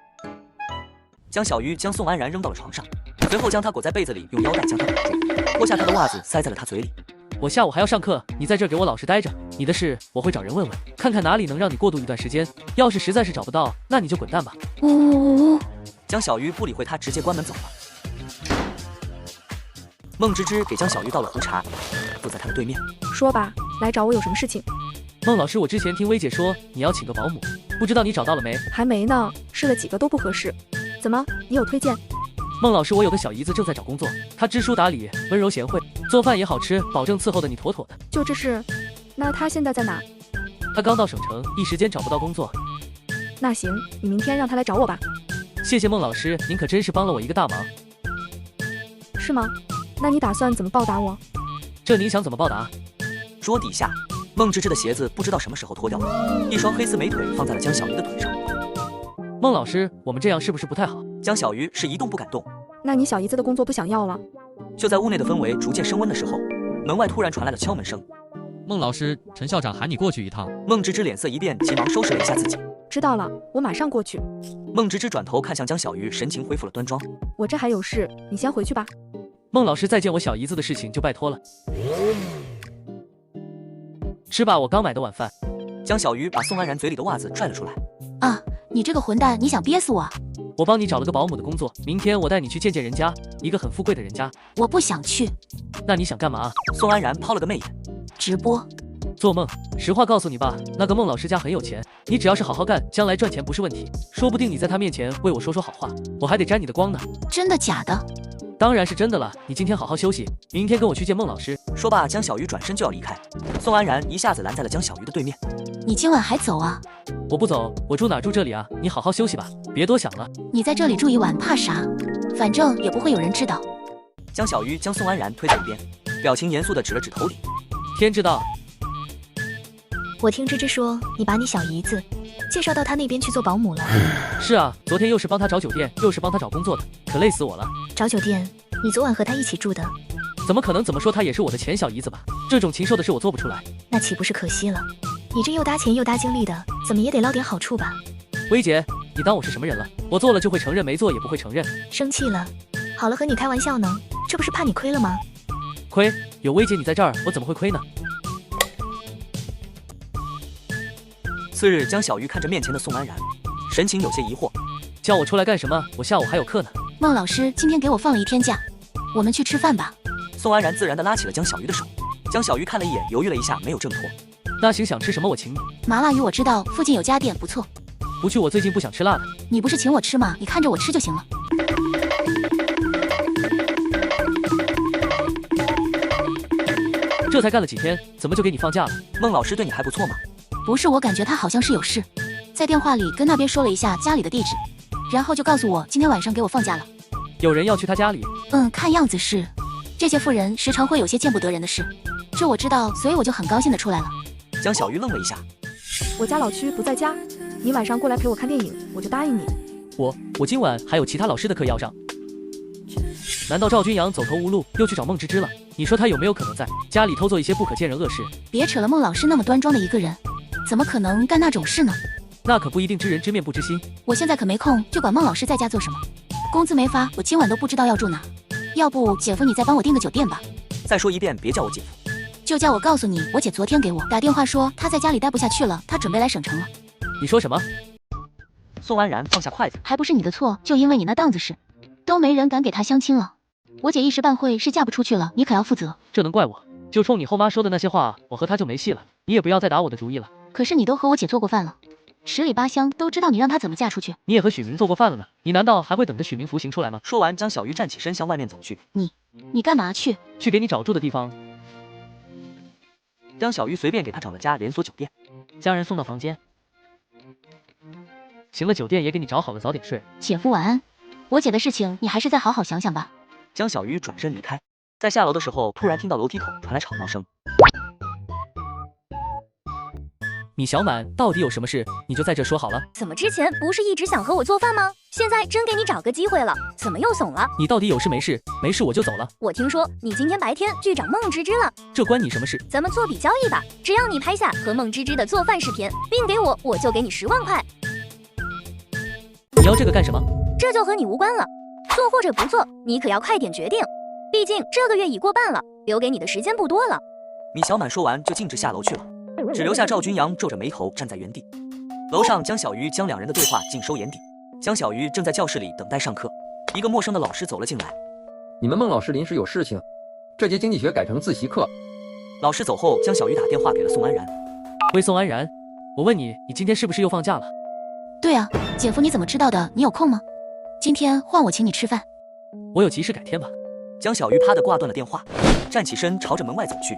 江小鱼将宋安然扔到了床上，随后将他裹在被子里，用腰带将他裹住，脱下他的袜子塞在了他嘴里。我下午还要上课，你在这儿给我老实待着。你的事我会找人问问，看看哪里能让你过渡一段时间。要是实在是找不到，那你就滚蛋吧。江小鱼不理会他，直接关门走了。孟芝芝给江小鱼倒了壶茶，坐在他的对面。说吧，来找我有什么事情？孟老师，我之前听薇姐说你要请个保姆，不知道你找到了没？还没呢，试了几个都不合适。怎么，你有推荐？孟老师，我有个小姨子正在找工作，她知书达理，温柔贤惠，做饭也好吃，保证伺候的你妥妥的。就这事？那她现在在哪？她刚到省城，一时间找不到工作。那行，你明天让她来找我吧。谢谢孟老师，您可真是帮了我一个大忙。是吗？那你打算怎么报答我？这您想怎么报答？桌底下，孟芝芝的鞋子不知道什么时候脱掉了，一双黑丝美腿放在了江小鱼的腿上。孟老师，我们这样是不是不太好？江小鱼是一动不敢动。那你小姨子的工作不想要了？就在屋内的氛围逐渐升温的时候，门外突然传来了敲门声。孟老师，陈校长喊你过去一趟。孟芝芝脸色一变，急忙收拾了一下自己。知道了，我马上过去。孟芝芝转头看向江小鱼，神情恢复了端庄。我这还有事，你先回去吧。孟老师，再见我小姨子的事情就拜托了。吃吧，我刚买的晚饭。江小鱼把宋安然嘴里的袜子拽了出来。啊，你这个混蛋，你想憋死我？我帮你找了个保姆的工作，明天我带你去见见人家，一个很富贵的人家。我不想去。那你想干嘛？宋安然抛了个媚眼。直播。做梦！实话告诉你吧，那个孟老师家很有钱，你只要是好好干，将来赚钱不是问题。说不定你在他面前为我说好话，我还得沾你的光呢。真的假的？当然是真的了。你今天好好休息，明天跟我去见孟老师。说罢，江小鱼转身就要离开，宋安然一下子拦在了江小鱼的对面。你今晚还走啊？我不走，我住哪住这里啊？你好好休息吧，别多想了。你在这里住一晚怕啥？反正也不会有人知道。江小鱼将宋安然推在一边，表情严肃地指了指头顶。天知道。我听芝芝说，你把你小姨子介绍到他那边去做保姆了。是啊，昨天又是帮他找酒店，又是帮他找工作的，可累死我了。找酒店？你昨晚和他一起住的？怎么可能？怎么说她也是我的前小姨子吧？这种禽兽的事我做不出来。那岂不是可惜了？你这又搭钱又搭精力的，怎么也得捞点好处吧？薇姐，你当我是什么人了？我做了就会承认，没做也不会承认。生气了？好了，和你开玩笑呢，这不是怕你亏了吗？亏？有薇姐你在这儿，我怎么会亏呢？次日，江小鱼看着面前的宋安然，神情有些疑惑。叫我出来干什么？我下午还有课呢。孟老师今天给我放了1天假，我们去吃饭吧。宋安然自然地拉起了江小鱼的手。江小鱼看了一眼，犹豫了一下，没有挣脱。那行，想吃什么我请你。麻辣鱼我知道，附近有家店不错。不去，我最近不想吃辣的。你不是请我吃吗？你看着我吃就行了。这才干了几天，怎么就给你放假了？孟老师对你还不错吗？不是，我感觉他好像是有事，在电话里跟那边说了一下家里的地址，然后就告诉我今天晚上给我放假了。有人要去他家里？看样子是。这些妇人时常会有些见不得人的事，这我知道，所以我就很高兴的出来了。江小鱼愣了一下，我家老区不在家，你晚上过来陪我看电影，我就答应你。我今晚还有其他老师的课要上。难道赵君阳走投无路又去找孟芝芝了？你说他有没有可能在家里偷做一些不可见人恶事？别扯了，孟老师那么端庄的一个人，怎么可能干那种事呢？那可不一定，知人知面不知心。我现在可没空就管孟老师在家做什么，工资没发，我今晚都不知道要住哪。要不姐夫你再帮我订个酒店吧。再说一遍，别叫我姐夫，就叫我告诉你，我姐昨天给我打电话说她在家里待不下去了，她准备来省城了。你说什么？宋安然放下筷子，还不是你的错，就因为你那档子事，都没人敢给她相亲了。我姐一时半会是嫁不出去了，你可要负责。这能怪我？就冲你后妈说的那些话，我和她就没戏了。你也不要再打我的主意了。可是你都和我姐做过饭了，十里八乡都知道你让她怎么嫁出去。你也和许明做过饭了呢，你难道还会等着许明服刑出来吗？说完，江小鱼站起身向外面走去。你干嘛去？去给你找住的地方。江小鱼随便给他找了家连锁酒店，将人送到房间。行了，酒店也给你找好了，早点睡。姐夫晚安。我姐的事情你还是再好好想想吧。江小鱼转身离开，在下楼的时候突然听到楼梯口传来吵闹声。米小满，到底有什么事？你就在这说好了。怎么之前不是一直想和我做饭吗？现在真给你找个机会了，怎么又怂了？你到底有事没事？没事我就走了。我听说你今天白天去找孟芝芝了，这关你什么事？咱们做笔交易吧，只要你拍下和孟芝芝的做饭视频，并给我，我就给你10万块。你要这个干什么？这就和你无关了，做或者不做，你可要快点决定。毕竟这个月已过半了，留给你的时间不多了。米小满说完就径直下楼去了，只留下赵君阳皱着眉头站在原地。楼上，江小鱼将两人的对话尽收眼底。江小鱼正在教室里等待上课，一个陌生的老师走了进来。你们孟老师临时有事情，这节经济学改成自习课。老师走后，江小鱼打电话给了宋安然。喂，宋安然，我问你，你今天是不是又放假了？对啊，姐夫你怎么知道的？你有空吗？今天换我请你吃饭。我有急事，改天吧。江小鱼啪地挂断了电话，站起身朝着门外走去。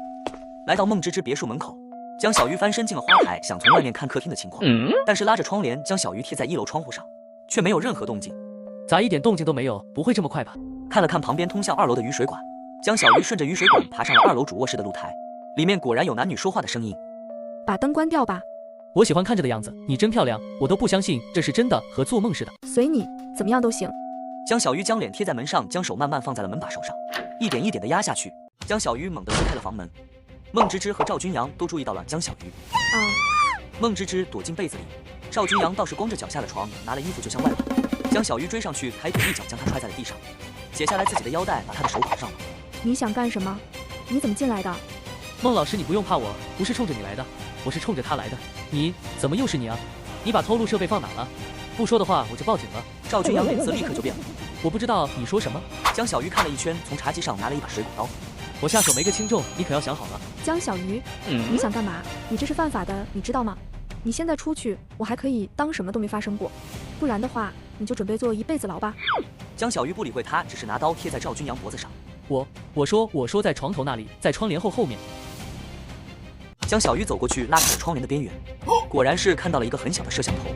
来到孟芝芝别墅门口，江小鱼翻身进了花台，想从外面看客厅的情况，但是拉着窗帘将小鱼贴在1楼窗户上，却没有任何动静。咋一点动静都没有？不会这么快吧？看了看旁边通向2楼的雨水管，江小鱼顺着雨水管爬上了2楼主卧室的露台，里面果然有男女说话的声音。把灯关掉吧。我喜欢看着的样子，你真漂亮，我都不相信这是真的，和做梦似的。随你，怎么样都行。江小鱼将脸贴在门上，将手慢慢放在了门把手上，一点一点的压下去。江小鱼猛地推开了房门，孟芝芝和赵君阳都注意到了江小鱼。孟芝芝躲进被子里，赵君阳倒是光着脚下了床，拿了衣服就向外跑。江小鱼追上去，抬腿一脚将他踹在了地上，解下来自己的腰带，把他的手绑上了。你想干什么？你怎么进来的？孟老师，你不用怕我，不是冲着你来的，我是冲着他来的。你怎么又是你啊？你把偷录设备放哪了？不说的话我就报警了。赵君阳脸色立刻就变了。我不知道你说什么。江小鱼看了一圈，从茶几上拿了一把水果刀。我下手没个轻重，你可要想好了。江小鱼，你想干嘛？你这是犯法的，你知道吗？你现在出去，我还可以当什么都没发生过，不然的话，你就准备坐1辈子牢吧。江小鱼不理会他，只是拿刀贴在赵君阳脖子上。我说在床头那里，在窗帘后面。江小鱼走过去，拉开了窗帘的边缘，果然是看到了一个很小的摄像头。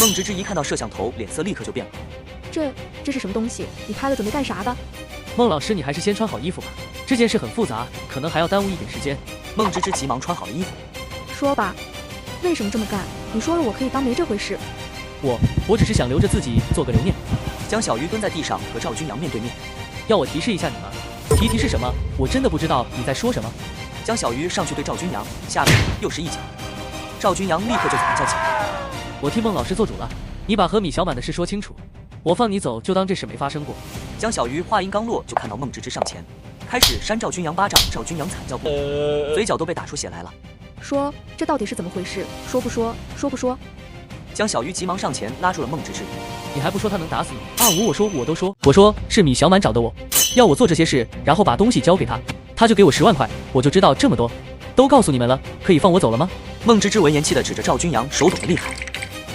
孟芝芝一看到摄像头，脸色立刻就变了。这是什么东西？你拍了准备干啥的？孟老师，你还是先穿好衣服吧，这件事很复杂，可能还要耽误一点时间。孟芝芝急忙穿好了衣服。说吧，为什么这么干？你说了我可以当没这回事。我只是想留着自己做个留念。江小鱼蹲在地上和赵君阳面对面。要我提示一下你吗？提示什么？我真的不知道你在说什么。江小鱼上去对赵君阳，下面又是一脚。赵君阳立刻就惨叫起来。我替孟老师做主了，你把和米小满的事说清楚，我放你走，就当这事没发生过。江小鱼话音刚落，就看到孟芝芝上前，开始扇赵君阳巴掌。赵君阳惨叫不已，嘴角都被打出血来了。说这到底是怎么回事？说不说？说不说？江小鱼急忙上前拉住了孟芝芝。你还不说他能打死你？25我都说，我说是米小满找的我，要我做这些事，然后把东西交给他，他就给我10万块，我就知道这么多，都告诉你们了，可以放我走了吗？孟芝芝闻言气地指着赵君阳，手抖得厉害。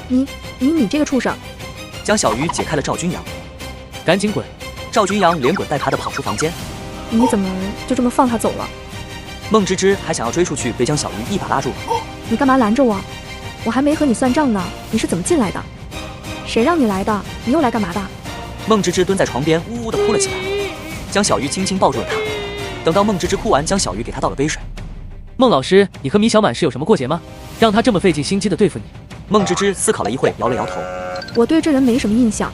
你这个畜生！江小鱼解开了赵君阳，赶紧滚！赵君阳连滚带爬地跑出房间。你怎么就这么放他走了？孟芝芝还想要追出去，被江小鱼一把拉住了。你干嘛拦着我？我还没和你算账呢，你是怎么进来的？谁让你来的？你又来干嘛的？孟芝芝蹲在床边呜呜地哭了起来。江小鱼轻轻抱住了她。等到孟芝芝哭完，江小鱼给她倒了杯水。孟老师，你和米小满是有什么过节吗？让他这么费尽心机的对付你？孟芝芝思考了一会，摇了摇头。我对这人没什么印象，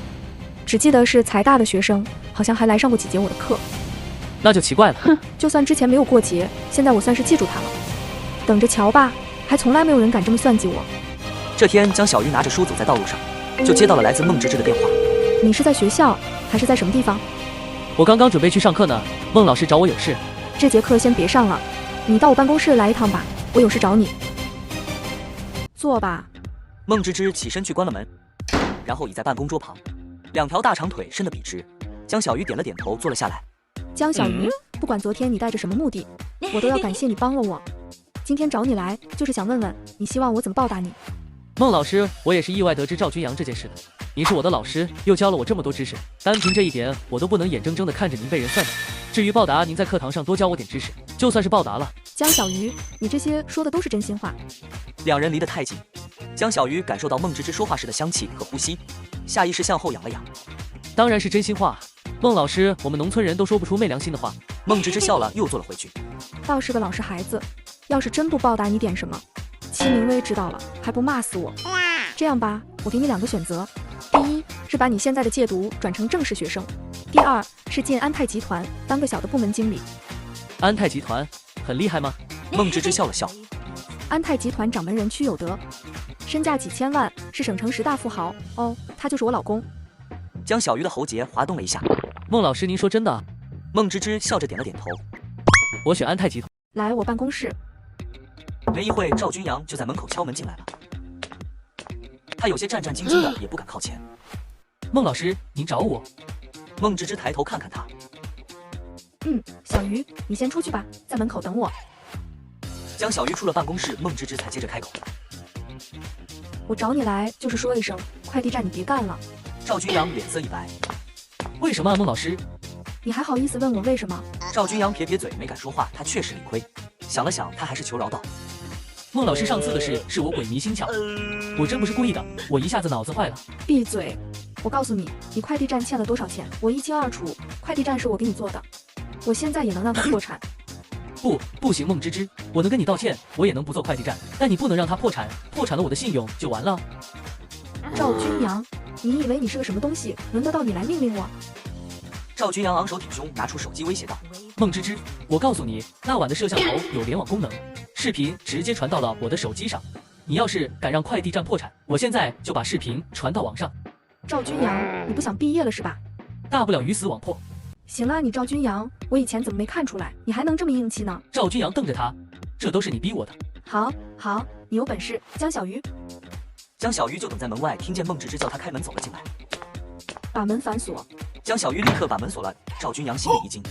只记得是财大的学生，好像还来上过几节我的课。那就奇怪了。哼，就算之前没有过节，现在我算是记住他了。等着瞧吧，还从来没有人敢这么算计我。这天，江小鱼拿着书走在道路上，就接到了来自孟芝芝的电话。你是在学校还是在什么地方？我刚刚准备去上课呢，孟老师找我有事。这节课先别上了，你到我办公室来一趟吧，我有事找你。坐吧。孟芝芝起身去关了门，然后倚在办公桌旁，两条大长腿伸得笔直。江小鱼点了点头，坐了下来。江小鱼，不管昨天你带着什么目的，我都要感谢你帮了我。今天找你来，就是想问问你希望我怎么报答你。孟老师，我也是意外得知赵君阳这件事的。您是我的老师，又教了我这么多知识，单凭这一点，我都不能眼睁睁地看着您被人算计。至于报答，您在课堂上多教我点知识，就算是报答了。江小鱼，你这些说的都是真心话。两人离得太近，江小鱼感受到孟芝芝说话时的香气和呼吸，下意识向后仰了仰。当然是真心话。孟老师，我们农村人都说不出昧良心的话。孟芝芝笑了，又坐了回去。倒是个老实孩子，要是真不报答你点什么，戚明威知道了还不骂死我。这样吧，我给你两个选择，第一是把你现在的戒毒转成正式学生，第二是进安泰集团当个小的部门经理。安泰集团很厉害吗？孟芝芝笑了笑。安泰集团掌门人屈有德，身价几千万，是省城10大富豪。哦，他就是我老公。江小鱼的喉结滑动了一下。孟老师，您说真的？孟芝芝笑着点了点头。我选安泰集团。来我办公室。没一会，赵君阳就在门口敲门进来了。他有些战战兢兢的，也不敢靠前。孟老师，您找我？孟芝芝抬头看看他。小鱼，你先出去吧，在门口等我。江小鱼出了办公室，孟芝芝才接着开口。我找你来就是说一声，快递站你别干了。赵君阳脸色一白。为什么啊，孟老师？你还好意思问我为什么？赵君阳撇撇嘴，没敢说话。他确实理亏，想了想，他还是求饶道：孟老师，上次的事是我鬼迷心窍，我真不是故意的，我一下子脑子坏了。闭嘴！我告诉你，你快递站欠了多少钱，我一清二楚。快递站是我给你做的，我现在也能让他破产。不行，孟芝芝，我能跟你道歉，我也能不做快递站，但你不能让他破产，破产了我的信用就完了。赵君阳，你以为你是个什么东西，轮得到你来命令我？赵君阳昂首挺胸，拿出手机威胁道：孟芝芝，我告诉你，那晚的摄像头有联网功能，视频直接传到了我的手机上。你要是敢让快递站破产，我现在就把视频传到网上。赵君阳，你不想毕业了是吧？大不了鱼死网破。行了，你赵君阳，我以前怎么没看出来，你还能这么硬气呢？赵君阳瞪着他，这都是你逼我的。好，你有本事。江小鱼。江小鱼就等在门外，听见孟芝芝叫他开门，走了进来。把门反锁。江小鱼立刻把门锁了。赵君阳心里一惊，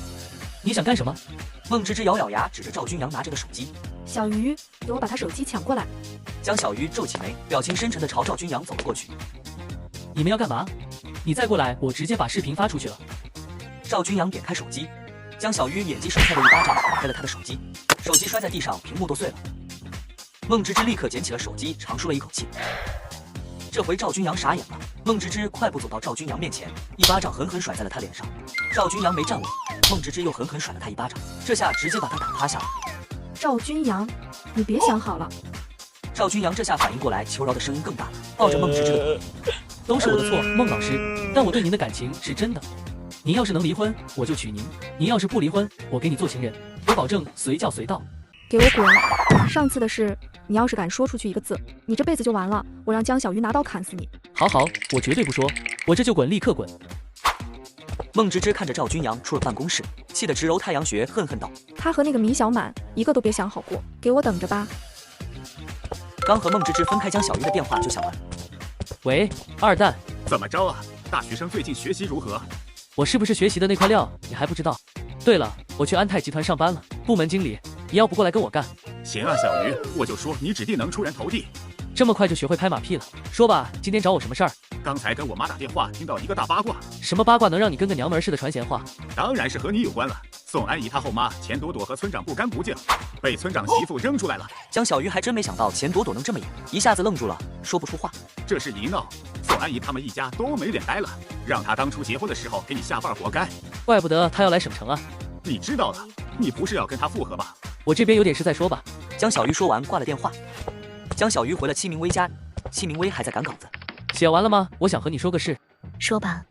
你想干什么？孟芝芝咬咬牙，指着赵君阳拿着的手机。小鱼，给我把他手机抢过来。江小鱼皱起眉，表情深沉地朝赵君阳走了过去。你们要干嘛？你再过来，我直接把视频发出去了。赵君阳点开手机，江小鱼眼疾手快的一巴掌打开了他的手机，手机摔在地上，屏幕都碎了。孟芝芝立刻捡起了手机，长舒了一口气。这回赵君阳傻眼了，孟芝芝快步走到赵君阳面前，一巴掌狠狠甩在了他脸上。赵君阳没站稳，孟芝芝又狠狠甩了他一巴掌，这下直接把他打趴下了。赵君阳，你别想好了。赵君阳这下反应过来，求饶的声音更大了，抱着孟芝芝的头。都是我的错，孟老师，但我对您的感情是真的。您要是能离婚，我就娶您；您要是不离婚，我给你做情人，我保证随叫随到。给我滚！上次的事，你要是敢说出去一个字，你这辈子就完了。我让江小鱼拿刀砍死你。好，我绝对不说，我这就滚，立刻滚。孟芝芝看着赵君阳出了办公室，气得直揉太阳穴，恨恨道：他和那个米小满一个都别想好过，给我等着吧。刚和孟芝芝分开，江小鱼的电话就响了。喂，二蛋，怎么着啊？大学生最近学习如何？我是不是学习的那块料，你还不知道？对了，我去安泰集团上班了，部门经理，你要不过来跟我干？行啊，小鱼，我就说你指定能出人头地。这么快就学会拍马屁了？说吧，今天找我什么事儿？刚才跟我妈打电话，听到一个大八卦。什么八卦能让你跟个娘们似的传闲话？当然是和你有关了。宋安姨她后妈钱朵朵和村长不干不净，被村长媳妇扔出来了。江小鱼还真没想到钱朵朵能这么演，一下子愣住了，说不出话。这事一闹，宋安姨他们一家都没脸待了，让她当初结婚的时候给你下绊，活该。怪不得她要来省城啊！你知道了，你不是要跟她复合吧？我这边有点事再说吧。江小鱼说完挂了电话。江小鱼回了戚明威家，戚明威还在赶稿子。写完了吗？我想和你说个事。说吧。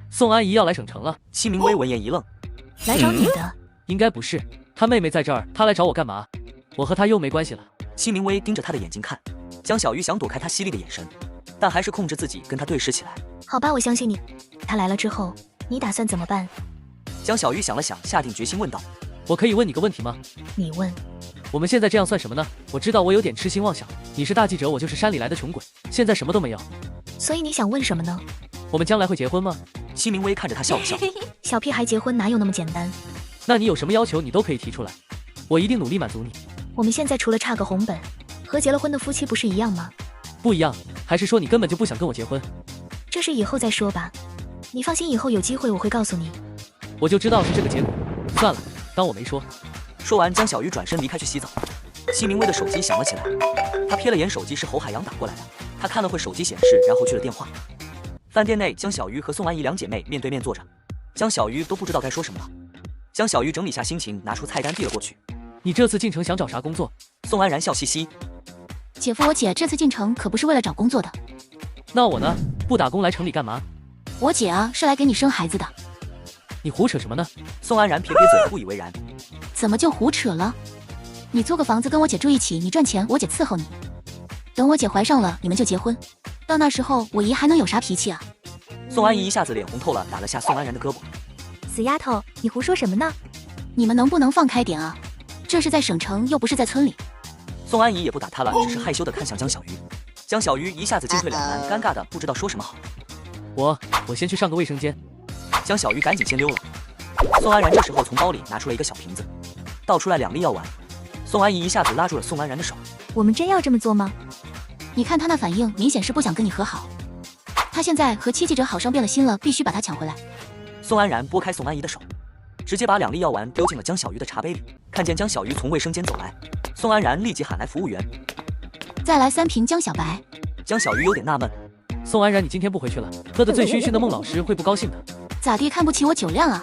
宋安姨要来省城了。戚明威闻言一愣，来找你的？应该不是，她妹妹在这儿，她来找我干嘛？我和她又没关系了。戚明威盯着他的眼睛看，江小鱼想躲开他犀利的眼神，但还是控制自己跟他对视起来。好吧，我相信你。他来了之后，你打算怎么办？江小鱼想了想，下定决心问道：我可以问你个问题吗？你问。我们现在这样算什么呢？我知道我有点痴心妄想，你是大记者，我就是山里来的穷鬼，现在什么都没有。所以你想问什么呢？我们将来会结婚吗？戚明威看着他笑了笑。小屁孩结婚哪有那么简单？那你有什么要求你都可以提出来，我一定努力满足你。我们现在除了差个红本，和结了婚的夫妻不是一样吗？不一样，还是说你根本就不想跟我结婚？这事以后再说吧。你放心，以后有机会我会告诉你。我就知道是这个结果，算了，当我没说。说完，江小鱼转身离开去洗澡。戚明威的手机响了起来，他瞥了眼手机，是侯海洋打过来的。他看了会手机显示，然后去了电话。饭店内，江小鱼和宋安姨两姐妹面对面坐着，江小鱼都不知道该说什么了。江小鱼整理下心情，拿出菜单递了过去。你这次进城想找啥工作？宋安然笑嘻嘻。姐夫，我姐这次进城可不是为了找工作的。那我呢？不打工来城里干嘛？我姐啊，是来给你生孩子的。你胡扯什么呢？宋安然撇撇嘴，不以为然。怎么就胡扯了？你租个房子跟我姐住一起，你赚钱，我姐伺候你。等我姐怀上了，你们就结婚。到那时候，我姨还能有啥脾气啊？宋安姨一下子脸红透了，打了下宋安然的胳膊。死丫头，你胡说什么呢？你们能不能放开点啊？这是在省城，又不是在村里。宋安姨也不打他了，只是害羞地看向江小鱼。江小鱼一下子进退两难，尴尬的不知道说什么好。我先去上个卫生间。江小鱼赶紧先溜了。宋安然这时候从包里拿出了一个小瓶子，倒出来2粒药丸。宋安姨一下子拉住了宋安然的手。我们真要这么做吗？你看他那反应，明显是不想跟你和好。他现在和戚记者好上变了心了，必须把他抢回来。宋安然拨开宋安姨的手，直接把2粒药丸丢进了江小鱼的茶杯里。看见江小鱼从卫生间走来，宋安然立即喊来服务员，再来3瓶江小白。江小鱼有点纳闷，宋安然，你今天不回去了，喝得醉醺醺的孟老师会不高兴的。咋地，看不起我酒量啊？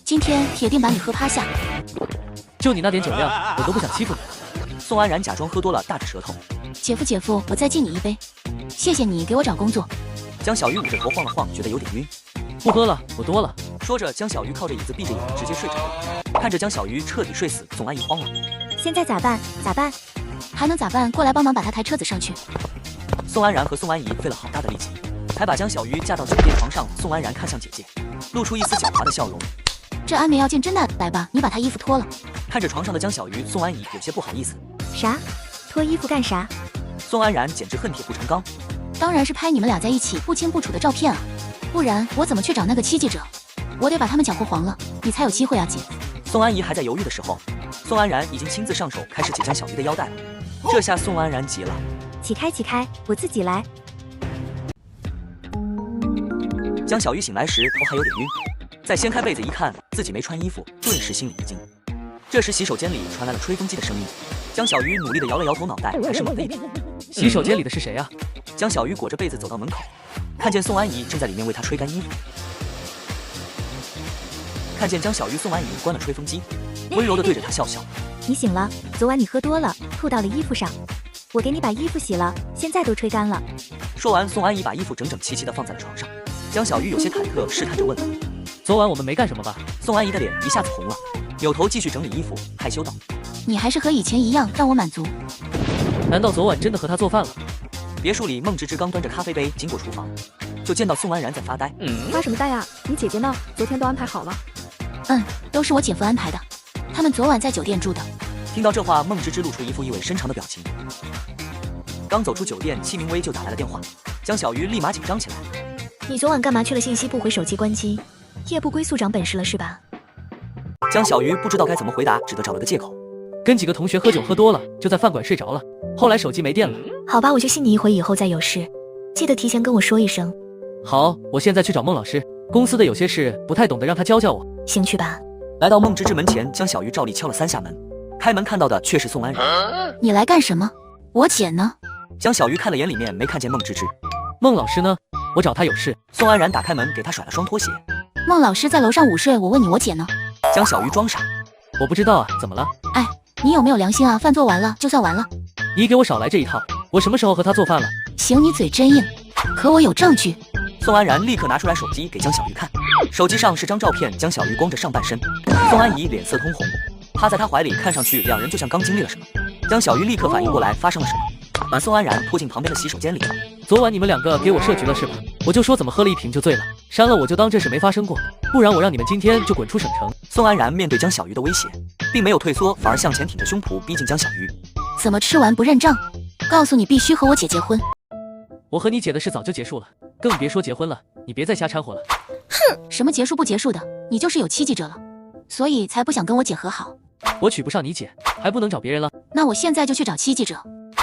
今天铁定把你喝趴下。就你那点酒量，我都不想欺负你。宋安然假装喝多了，大着舌头。姐夫，我再敬你一杯，谢谢你给我找工作。江小鱼捂着头晃了晃，觉得有点晕。不喝了，我多了。说着，江小鱼靠着椅子闭着眼直接睡着了。看着江小鱼彻底睡死，宋安姨慌了。现在咋办？还能咋办？过来帮忙把他抬车子上去。宋安然和宋安姨费了好大的力气，才把江小鱼架到酒店床上。宋安然看向姐姐，露出一丝狡猾的笑容。这安眠药劲真的，来吧，你把他衣服脱了。看着床上的江小鱼，宋安姨有些不好意思。啥？脱衣服干啥？宋安然简直恨铁不成钢。当然是拍你们俩在一起不清不楚的照片啊，不然我怎么去找那个戚记者？我得把他们搅和黄了，你才有机会啊，姐。宋安姨还在犹豫的时候，宋安然已经亲自上手开始解江小鱼的腰带了。这下宋安然急了，起开，我自己来。江小鱼醒来时头还有点晕，再掀开被子一看，自己没穿衣服，顿时心里一惊。这时洗手间里传来了吹风机的声音，江小鱼努力地摇了摇头，脑袋还是猛了一点。洗手间里的是谁啊？江小鱼裹着被子走到门口，看见宋安姨正在里面为她吹干衣服。看见江小鱼，宋安姨关了吹风机，温柔地对着她笑笑。你醒了，昨晚你喝多了，吐到了衣服上，我给你把衣服洗了，现在都吹干了。说完，宋安姨把衣服整整齐齐地放在了床上。江小鱼有些忐忑，试探着问：昨晚我们没干什么吧？宋安姨的脸一下子红了，扭头继续整理衣服，害羞道：你还是和以前一样让我满足。难道昨晚真的和他做饭了？别墅里，孟芝芝刚端着咖啡杯经过厨房，就见到宋安然在发呆。发什么呆呀？你姐姐呢？昨天都安排好了。都是我姐夫安排的，他们昨晚在酒店住的。听到这话，孟芝芝露出一副意味深长的表情。刚走出酒店，戚明威就打来了电话，江小鱼立马紧张起来。你昨晚干嘛去了？信息不回，手机关机，夜不归宿长本事了是吧？江小鱼不知道该怎么回答，只得找了个借口。跟几个同学喝酒喝多了，就在饭馆睡着了，后来手机没电了。好吧，我就信你一回，以后再有事记得提前跟我说一声。好，我现在去找孟老师，公司的有些事不太懂得，让他教教我。行，去吧。来到孟芝芝门前，江小鱼照例敲了3下门，开门看到的却是宋安然。你来干什么？我姐呢？江小鱼看了眼里面，没看见孟芝芝。孟老师呢？我找他有事。宋安然打开门给他甩了双拖鞋。孟老师在楼上午睡，我问你我姐呢？江小鱼装傻，我不知道啊，怎么了？哎，你有没有良心啊？饭做完了就算完了。你给我少来这一套，我什么时候和他做饭了？行，你嘴真硬，可我有证据。宋安然立刻拿出来手机给江小鱼看，手机上是张照片，江小鱼光着上半身，宋安怡脸色通红，趴在他怀里，看上去两人就像刚经历了什么。江小鱼立刻反应过来发生了什么，把宋安然拖进旁边的洗手间里。昨晚你们2个给我设局了是吧？我就说怎么喝了1瓶就醉了，删了我就当这事没发生过，不然我让你们今天就滚出省城。宋安然面对江小鱼的威胁，并没有退缩，反而向前挺着胸脯逼近江小鱼。怎么吃完不认账？告诉你必须和我姐结婚。我和你姐的事早就结束了，更别说结婚了，你别再瞎掺和了。哼，什么结束不结束的，你就是有妻记者了，所以才不想跟我姐和好。我娶不上你姐，还不能找别人了？那我现在就去找妻记者，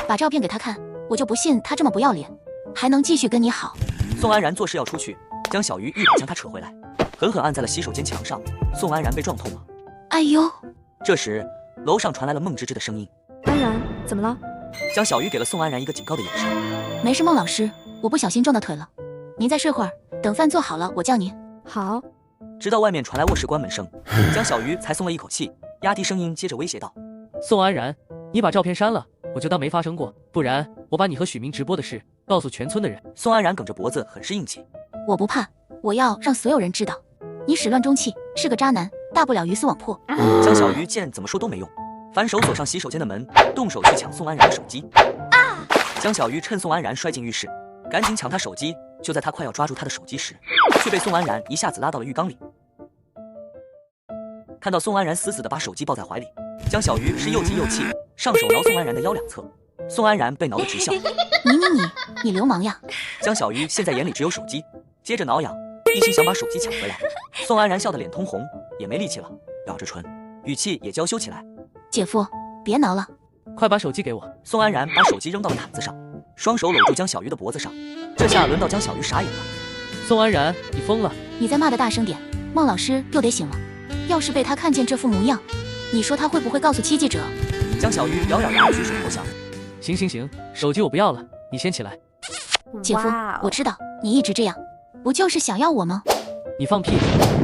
把照片给他看，我就不信他这么不要脸，还能继续跟你好。宋安然做事要出去，江小鱼一把将他扯回来，狠狠按在了洗手间墙上。宋安然被撞痛了。哎呦！这时楼上传来了孟芝芝的声音。安然，怎么了？江小鱼给了宋安然一个警告的眼神。没事，孟老师，我不小心撞到腿了，您再睡会儿，等饭做好了我叫您。好。直到外面传来卧室关门声，江小鱼才松了一口气，压低声音接着威胁道：宋安然，你把照片删了，我就当没发生过，不然我把你和许明直播的事告诉全村的人。宋安然梗着脖子，很是硬气。我不怕，我要让所有人知道，你始乱终弃，是个渣男，大不了鱼死网破。江小鱼见怎么说都没用，反手锁上洗手间的门，动手去抢宋安然的手机。江小鱼趁宋安然摔进浴室，赶紧抢他手机。就在他快要抓住他的手机时，却被宋安然一下子拉到了浴缸里。看到宋安然死死地把手机抱在怀里，江小鱼是又急又气，上手挠宋安然的腰两侧。宋安然被挠得直笑。你流氓呀！江小鱼现在眼里只有手机，接着挠痒，一心想把手机抢回来。宋安然笑得脸通红，也没力气了，咬着唇，语气也娇羞起来。姐夫，别挠了，快把手机给我。宋安然把手机扔到了毯子上，双手搂住江小鱼的脖子上。这下轮到江小鱼傻眼了。宋安然，你疯了！你再骂得大声点，孟老师又得醒了。要是被他看见这副模样，你说他会不会告诉妻记者？江小鱼咬咬牙举手投降。行，手机我不要了，你先起来。姐夫，我知道你一直这样，不就是想要我吗？你放屁！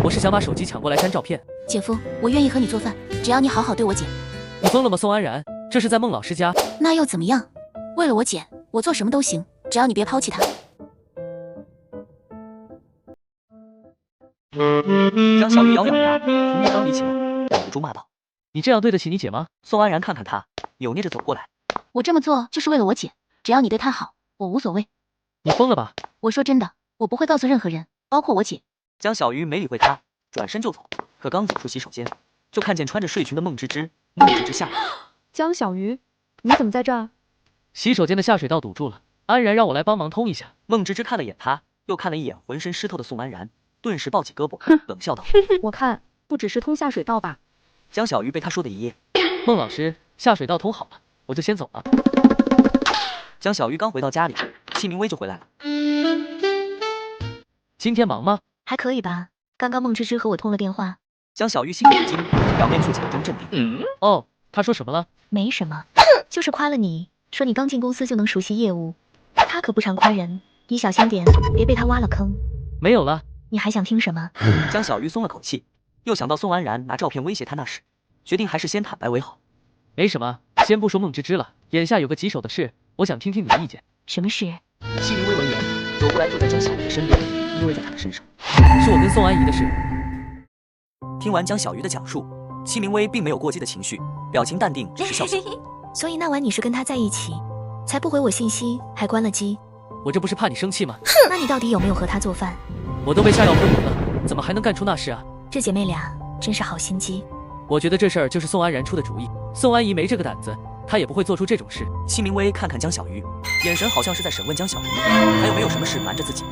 我是想把手机抢过来删照片。姐夫，我愿意和你做饭，只要你好好对我姐。你疯了吗，宋安然？这是在孟老师家。那又怎么样？为了我姐，我做什么都行，只要你别抛弃她。江小鱼咬咬牙，从浴缸里起来，忍不住骂道：你这样对得起你姐吗？宋安然看看他，扭捏着走过来。我这么做就是为了我姐，只要你对她好，我无所谓。你疯了吧？我说真的，我不会告诉任何人，包括我姐。江小鱼没理会他，转身就走。可刚走出洗手间，就看见穿着睡裙的孟芝芝。孟芝芝吓了。江小鱼，你怎么在这儿？洗手间的下水道堵住了，安然让我来帮忙通一下。孟芝芝看了眼他，又看了一眼浑身湿透的宋安然，顿时抱起胳膊，冷笑道：我看不只是通下水道吧。江小鱼被他说的一噎。孟老师，下水道通好了，我就先走了。江小鱼刚回到家里，戚明威就回来了。今天忙吗？还可以吧，刚刚孟芝芝和我通了电话。江小鱼心里一惊，表面却假装镇定。哦，他说什么了？没什么，就是夸了你，说你刚进公司就能熟悉业务。他可不常夸人，你小心点，别被他挖了坑。没有了。你还想听什么？江小鱼松了口气，又想到宋安然拿照片威胁他那事，决定还是先坦白为好。没什么，先不说孟芝芝了，眼下有个棘手的事，我想听听你的意见。什么事？戚明威闻言走过来，坐在江小鱼的身边，依偎在他的身上。是我跟宋安怡的事。听完江小鱼的讲述，戚明威并没有过激的情绪，表情淡定，只是笑笑。所以那晚你是跟他在一起，才不回我信息，还关了机。我这不是怕你生气吗？那你到底有没有和他做饭？我都被下药昏迷了，怎么还能干出那事啊？这姐妹俩真是好心机。我觉得这事儿就是宋安然出的主意，宋安怡没这个胆子，她也不会做出这种事。戚明威看看江小鱼，眼神好像是在审问江小鱼还有没有什么事瞒着自己。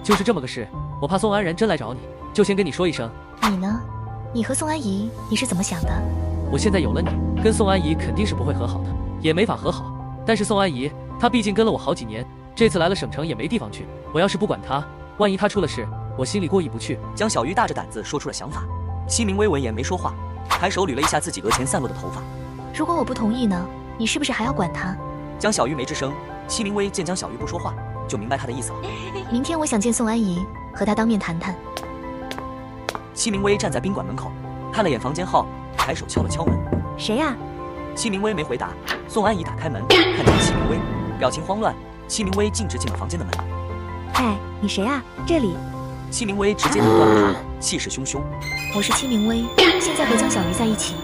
就是这么个事，我怕宋安然真来找你，就先跟你说一声。你呢？你和宋安怡你是怎么想的？我现在有了你，跟宋安怡肯定是不会和好的，也没法和好。但是宋安怡她毕竟跟了我好几年，这次来了省城也没地方去，我要是不管她，万一他出了事，我心里过意不去。江小鱼大着胆子说出了想法。戚明威闻言没说话，抬手捋了一下自己额前散落的头发。如果我不同意呢？你是不是还要管他？江小鱼没吱声。戚明威见江小鱼不说话，就明白他的意思了。明天我想见宋安怡，和她当面谈谈。戚明威站在宾馆门口，看了眼房间号，抬手敲了敲门。谁呀？戚明威没回答。宋安怡打开门，看见戚明威，表情慌乱。戚明威径直进了房间的门。哎，你谁啊？这里。戚明威直接打断了他，气势汹汹。我是戚明威，现在和江小鱼在一起。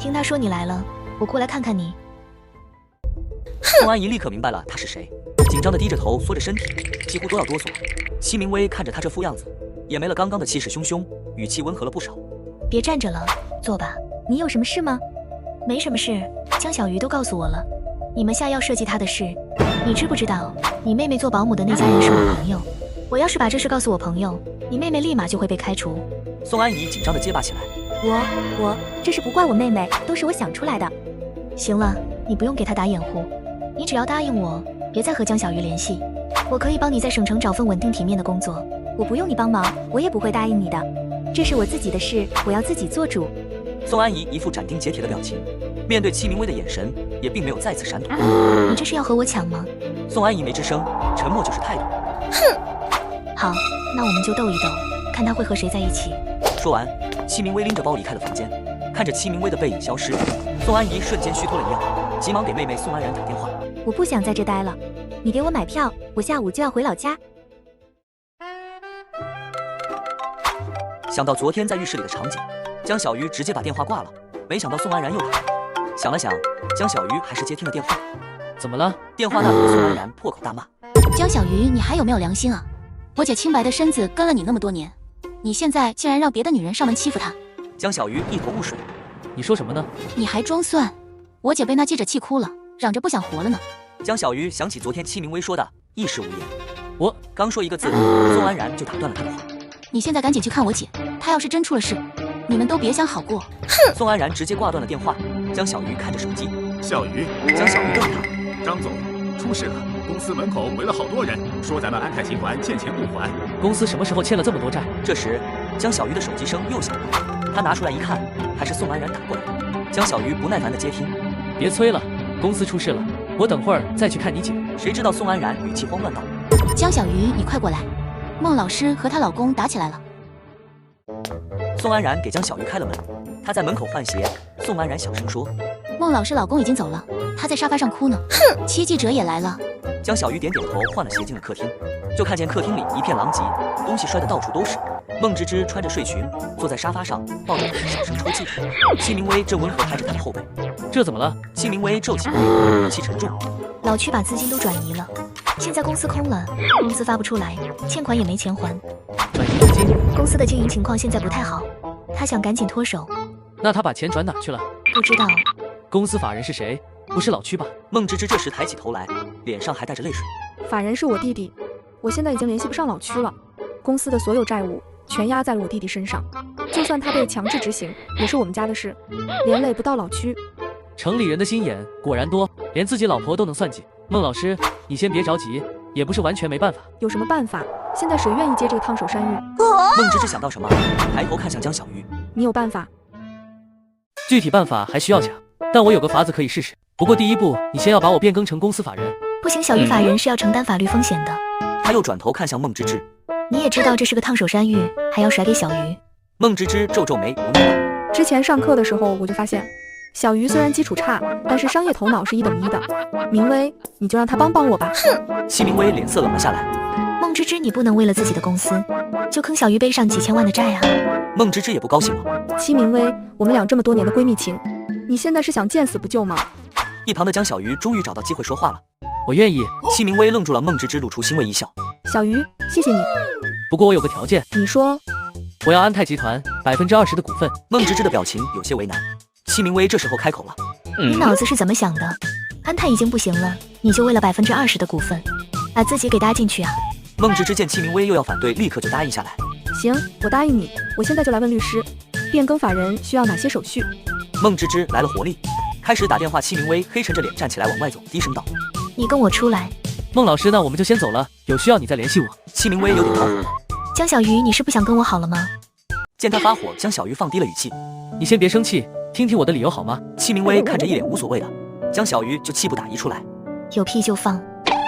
听他说你来了，我过来看看你。宋安怡立刻明白了他是谁，紧张的低着头，缩着身体，几乎都要哆嗦了。戚明威看着他这副样子，也没了刚刚的气势汹汹，语气温和了不少。别站着了，坐吧。你有什么事吗？没什么事，江小鱼都告诉我了，你们下药设计他的事。你知不知道，你妹妹做保姆的那家人是我朋友。我要是把这事告诉我朋友，你妹妹立马就会被开除。宋安怡紧张的结巴起来。这事不怪我妹妹，都是我想出来的。行了，你不用给她打掩护，你只要答应我，别再和江小鱼联系，我可以帮你在省城找份稳定体面的工作。我不用你帮忙，我也不会答应你的，这是我自己的事，我要自己做主。宋安怡一副斩钉截铁的表情，面对戚明威的眼神，也并没有再次闪躲。你这是要和我抢吗？宋安怡没吱声，沉默就是态度。哼，好，那我们就斗一斗，看他会和谁在一起。说完，戚明威拎着包离开了房间。看着戚明威的背影消失，宋安怡瞬间虚脱了一样，急忙给妹妹宋安然打电话。我不想在这待了，你给我买票，我下午就要回老家。想到昨天在浴室里的场景，江小鱼直接把电话挂了。没想到宋安然又打来，想了想，江小鱼还是接听了电话。怎么了？电话那头的宋安然破口大骂：江小鱼，你还有没有良心啊？我姐清白的身子跟了你那么多年，你现在竟然让别的女人上门欺负她。江小鱼一头雾水。你说什么呢？你还装蒜？我姐被那记者气哭了，嚷着不想活了呢。江小鱼想起昨天戚明威说的，一时无言。我刚说一个字，宋安然就打断了他的话。你现在赶紧去看我姐，她要是真出了事，你们都别想好过。哼！宋安然直接挂断了电话。江小鱼看着手机。小鱼，江小鱼瞪他。张总，出事了，公司门口围了好多人，说咱们安泰集团欠钱不还。公司什么时候欠了这么多债？这时，江小鱼的手机声又响了。他拿出来一看，还是宋安然打过来。江小鱼不耐烦的接听。别催了，公司出事了，我等会儿再去看你姐。谁知道宋安然语气慌乱道：江小鱼，你快过来，孟老师和她老公打起来了。宋安然给江小鱼开了门，她在门口换鞋。宋安然小声说：孟老师老公已经走了，他在沙发上哭呢。哼，戚记者也来了。江小鱼点点头，换了鞋进了客厅，就看见客厅里一片狼藉，东西摔得到处都是。孟芝芝穿着睡裙坐在沙发上，抱着腿小声抽泣。戚明威正温和拍着她的后背。这怎么了？戚明威皱起眉，语气沉重：老区把资金都转移了，现在公司空了，工资发不出来，欠款也没钱还。转移资金？公司的经营情况现在不太好，他想赶紧脱手。那他把钱转哪去了？不知道。公司法人是谁？不是老区吧？孟芝芝这时抬起头来，脸上还带着泪水。法人是我弟弟，我现在已经联系不上老区了，公司的所有债务全压在了我弟弟身上，就算他被强制执行，也是我们家的事，连累不到老区。城里人的心眼果然多，连自己老婆都能算计。孟老师，你先别着急，也不是完全没办法。有什么办法？现在谁愿意接这个烫手山芋？孟芝芝想到什么，抬头看向江小鱼。你有办法？具体办法还需要想，但我有个法子可以试试。不过第一步，你先要把我变更成公司法人。不行，小鱼法人是要承担法律风险的。他又转头看向孟芝芝。你也知道这是个烫手山芋，还要甩给小鱼。孟芝芝皱皱眉，无奈道：之前上课的时候我就发现，小鱼虽然基础差，但是商业头脑是1等1的。明威，你就让他帮帮我吧。哼！戚明威脸色冷了下来。孟芝芝，你不能为了自己的公司，就坑小鱼背上几千万的债啊！孟芝芝也不高兴了。戚明威，我们俩这么多年的闺蜜情，你现在是想见死不救吗？一旁的江小鱼终于找到机会说话了。我愿意。戚明威愣住了，孟芝芝露出欣慰一笑。小鱼，谢谢你。不过我有个条件。你说。我要安泰集团20%的股份。孟芝芝的表情有些为难。戚明威这时候开口了：你脑子是怎么想的？安泰已经不行了，你就为了20%的股份，把自己给搭进去啊？孟芝芝见戚明威又要反对，立刻就答应下来。行，我答应你，我现在就来问律师，变更法人需要哪些手续？孟芝芝来了活力，开始打电话。戚明威黑沉着脸站起来往外走，低声道：你跟我出来。孟老师，那我们就先走了，有需要你再联系我。戚明威有点恼火。江小鱼，你是不想跟我好了吗？见他发火，江小鱼放低了语气。你先别生气，听听我的理由好吗？戚明威看着一脸无所谓的江小鱼，就气不打一处来。有屁就放。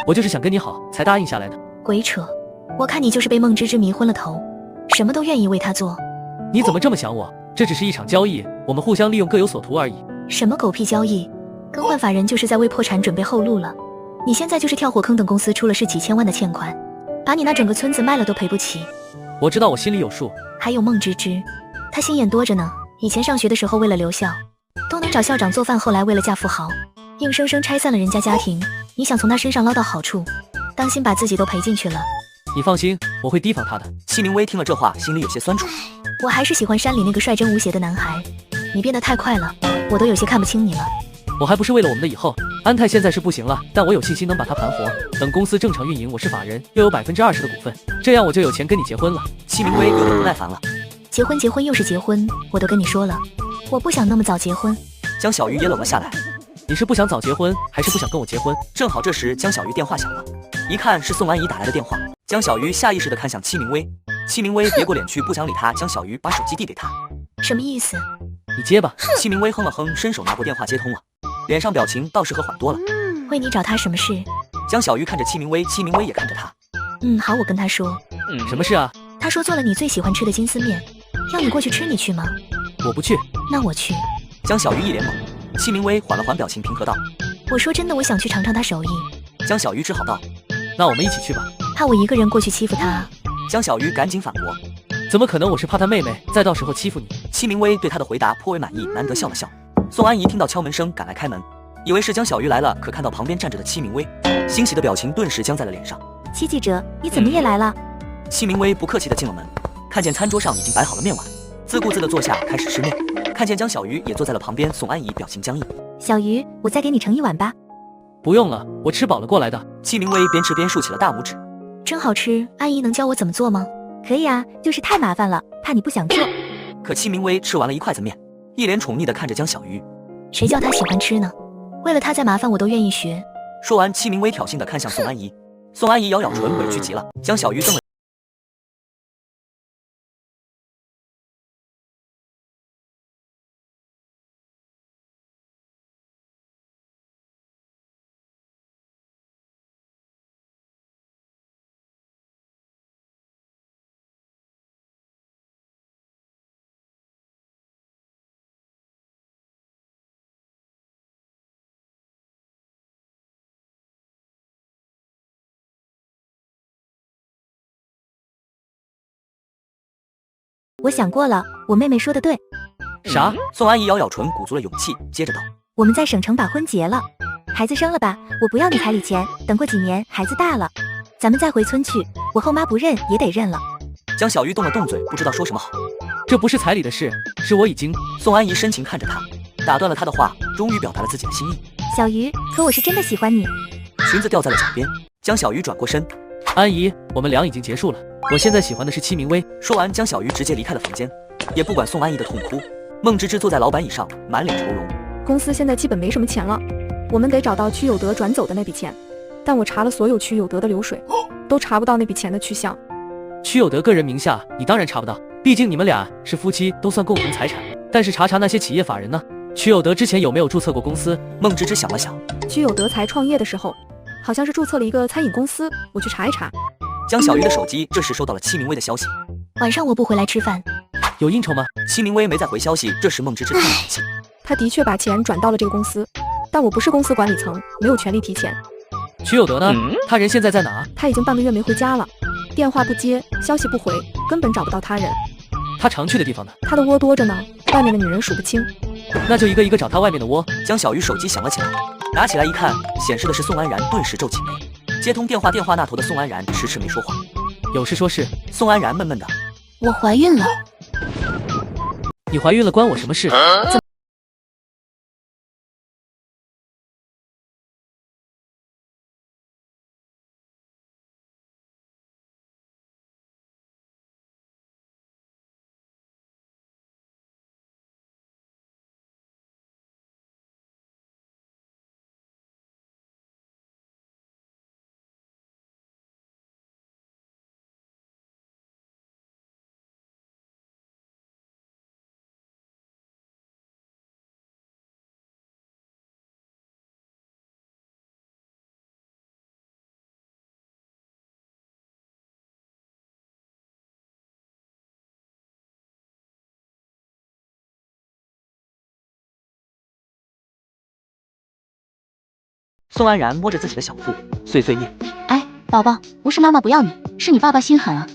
我就是想跟你好，才答应下来的。鬼扯！我看你就是被孟芝芝迷昏了头，什么都愿意为她做。你怎么这么想我？这只是一场交易，我们互相利用，各有所图而已。什么狗屁交易？更换法人就是在为破产准备后路了。你现在就是跳火坑等公司出了事几千万的欠款，把你那整个村子卖了都赔不起。我知道，我心里有数。还有孟芝芝，她心眼多着呢。以前上学的时候为了留校，都能找校长做饭，后来为了嫁富豪，硬生生拆散了人家家庭。你想从她身上捞到好处，当心把自己都赔进去了。你放心，我会提防她的。戚明威听了这话，心里有些酸楚。我还是喜欢山里那个率真无邪的男孩，你变得太快了，我都有些看不清你了。我还不是为了我们的以后。安泰现在是不行了，但我有信心能把它盘活。等公司正常运营，我是法人，又有20%的股份，这样我就有钱跟你结婚了。戚明威有点不耐烦了。结婚又是结婚，我都跟你说了，我不想那么早结婚。江小鱼也冷了下来。你是不想早结婚，还是不想跟我结婚？正好这时江小鱼电话响了，一看是宋安怡打来的电话，江小鱼下意识地看向戚明威。戚明威别过脸去，不想理他。江小鱼把手机递给他。什么意思？你接吧。戚明威哼了哼，伸手拿过电话接通了，脸上表情倒是和缓多了。为你找他什么事？江小鱼看着戚明威，戚明威也看着他。好，我跟他说。什么事啊？他说做了你最喜欢吃的金丝面，要你过去吃，你去吗？我不去。那我去。江小鱼一脸懵。戚明威缓了缓表情，平和道：我说真的，我想去尝尝他手艺。江小鱼只好道：那我们一起去吧。怕我一个人过去欺负他？江小鱼赶紧反驳：怎么可能？我是怕他妹妹再到时候欺负你。戚明威对他的回答颇为满意，难得笑了笑。宋安怡听到敲门声赶来开门，以为是江小鱼来了，可看到旁边站着的戚明威，欣喜的表情顿时僵在了脸上。戚记者，你怎么也来了？戚明威不客气地进了门，看见餐桌上已经摆好了面碗，自顾自地坐下开始吃面。看见江小鱼也坐在了旁边，宋安怡表情僵硬。小鱼，我再给你盛一碗吧。不用了，我吃饱了过来的。戚明威边吃边竖起了大拇指。真好吃，安姨能教我怎么做吗？可以啊，就是太麻烦了，怕你不想做。可戚明威吃完了一筷子面，一脸宠溺地看着江小鱼。谁叫他喜欢吃呢？为了他再麻烦我都愿意学。说完，戚明威挑衅地看向宋安怡。宋安怡咬咬唇，委屈极了。江小鱼瞪了。我想过了，我妹妹说的对。啥？宋安怡咬咬唇，鼓足了勇气，接着道：我们在省城把婚结了，孩子生了吧，我不要你彩礼钱，等过几年孩子大了，咱们再回村去，我后妈不认也得认了。江小鱼动了动嘴，不知道说什么好。这不是彩礼的事，是我已经……宋安怡深情看着他，打断了他的话，终于表达了自己的心意。小鱼，可我是真的喜欢你。裙子掉在了脚边，江小鱼转过身。安怡，我们俩已经结束了，我现在喜欢的是戚明威。说完，江小鱼直接离开了房间，也不管宋安怡的痛哭。孟芝芝坐在老板椅上，满脸愁容。公司现在基本没什么钱了，我们得找到曲有德转走的那笔钱，但我查了所有曲有德的流水，都查不到那笔钱的去向。曲有德个人名下，你当然查不到，毕竟你们俩是夫妻，都算共同财产。但是查那些企业法人呢？曲有德之前有没有注册过公司？孟芝芝想了想，曲有德才创业的时候，好像是注册了一个餐饮公司，我去查一查。江小鱼的手机这时收到了戚明威的消息，晚上我不回来吃饭。有应酬吗？戚明威没再回消息，这时孟芝芝叹了口气。他的确把钱转到了这个公司，但我不是公司管理层，没有权利提钱。曲有德呢？他人现在在哪？他已经半个月没回家了，电话不接，消息不回，根本找不到他人。他常去的地方呢？他的窝多着呢，外面的女人数不清。那就一个一个找他外面的窝。江小鱼手机响了起来，拿起来一看，显示的是宋安然，顿时皱起眉。接通电话那头的宋安然迟迟没说话。有事说事。宋安然闷闷的：我怀孕了。你怀孕了关我什么事？宋安然摸着自己的小腹，碎碎念：“哎，宝宝，不是妈妈不要你，是你爸爸心狠啊！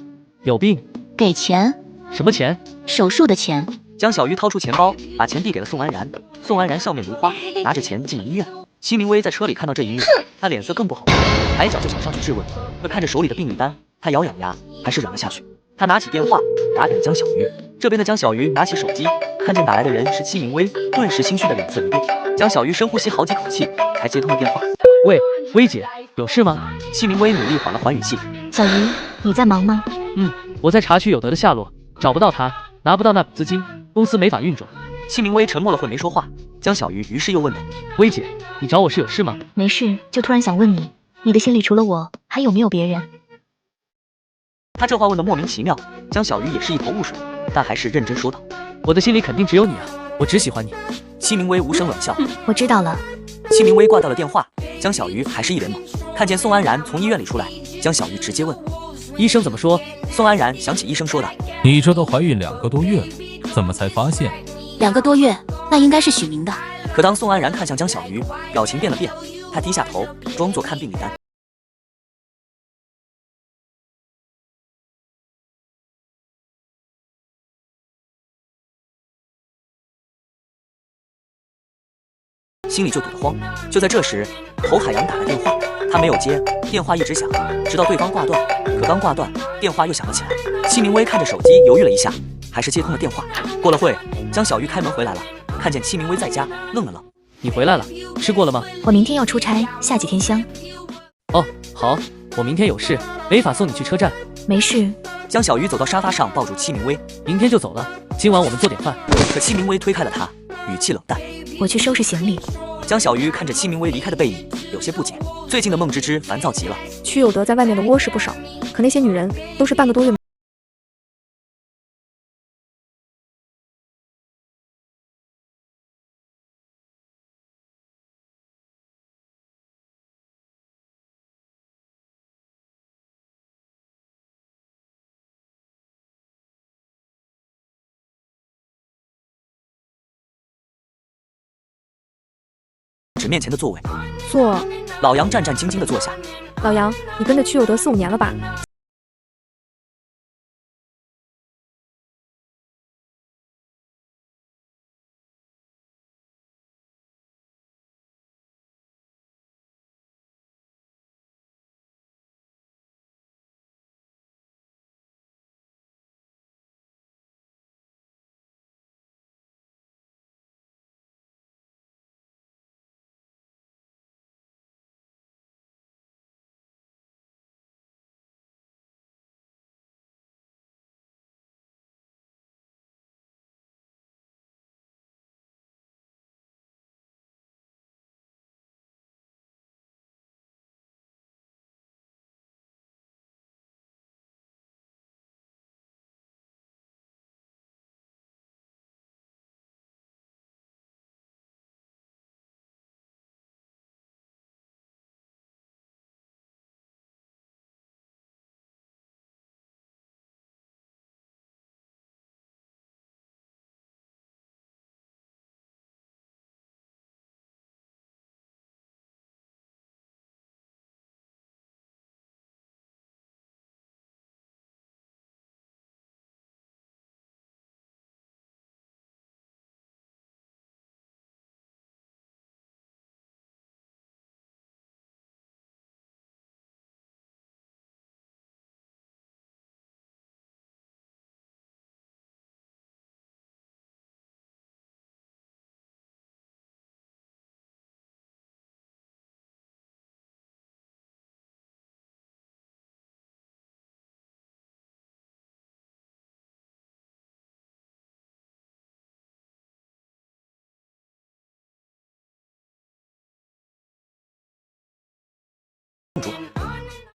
有病！给钱。什么钱？手术的钱。”江小鱼掏出钱包，把钱递给了宋安然。宋安然笑面如花，拿着钱进了医院。戚明威在车里看到这一幕，他脸色更不好看，抬脚就想上去质问，可看着手里的病历单，他咬咬牙，还是忍了下去。他拿起电话打给了江小鱼。这边的江小鱼拿起手机，看见打来的人是戚明威，顿时心虚的脸色一变。江小鱼深呼吸好几口气，才接通了电话。喂，薇姐，有事吗？戚明威努力缓了缓语气。小鱼，你在忙吗？我在查取有德的下落，找不到他，拿不到那笔资金，公司没法运转。戚明威沉默了会没说话。江小鱼于是又问他：薇姐，你找我是有事吗？没事，就突然想问你，你的心里除了我，还有没有别人？他这话问得莫名其妙，江小鱼也是一头雾水，但还是认真说道：我的心里肯定只有你啊，我只喜欢你。戚明威无声冷笑。我知道了。戚明威挂掉了电话，江小鱼还是一脸懵。看见宋安然从医院里出来，江小鱼直接问：医生怎么说？宋安然想起医生说的：你这都怀孕2个多月了，怎么才发现？2个多月，那应该是许明的。可当宋安然看向江小鱼，表情变了变，他低下头，装作看病历单。心里就堵得慌。就在这时，侯海洋打来电话，他没有接，电话一直响，直到对方挂断。可刚挂断，电话又响了起来。戚明威看着手机，犹豫了一下，还是接通了电话。过了会，江小鱼开门回来了，看见戚明威在家，愣了愣。你回来了，吃过了吗？我明天要出差，下几天香。哦，好，我明天有事，没法送你去车站。没事。江小鱼走到沙发上，抱住戚明威，明天就走了，今晚我们做点饭。可戚明威推开了他，语气冷淡。我去收拾行李。江小鱼看着戚明威离开的背影，有些不解。最近的孟芝芝烦躁极了。曲有德在外面的窝是不少，可那些女人都是半个多月。面前的座位，坐。老杨战战兢兢地坐下。老杨，你跟着曲有德4、5年了吧？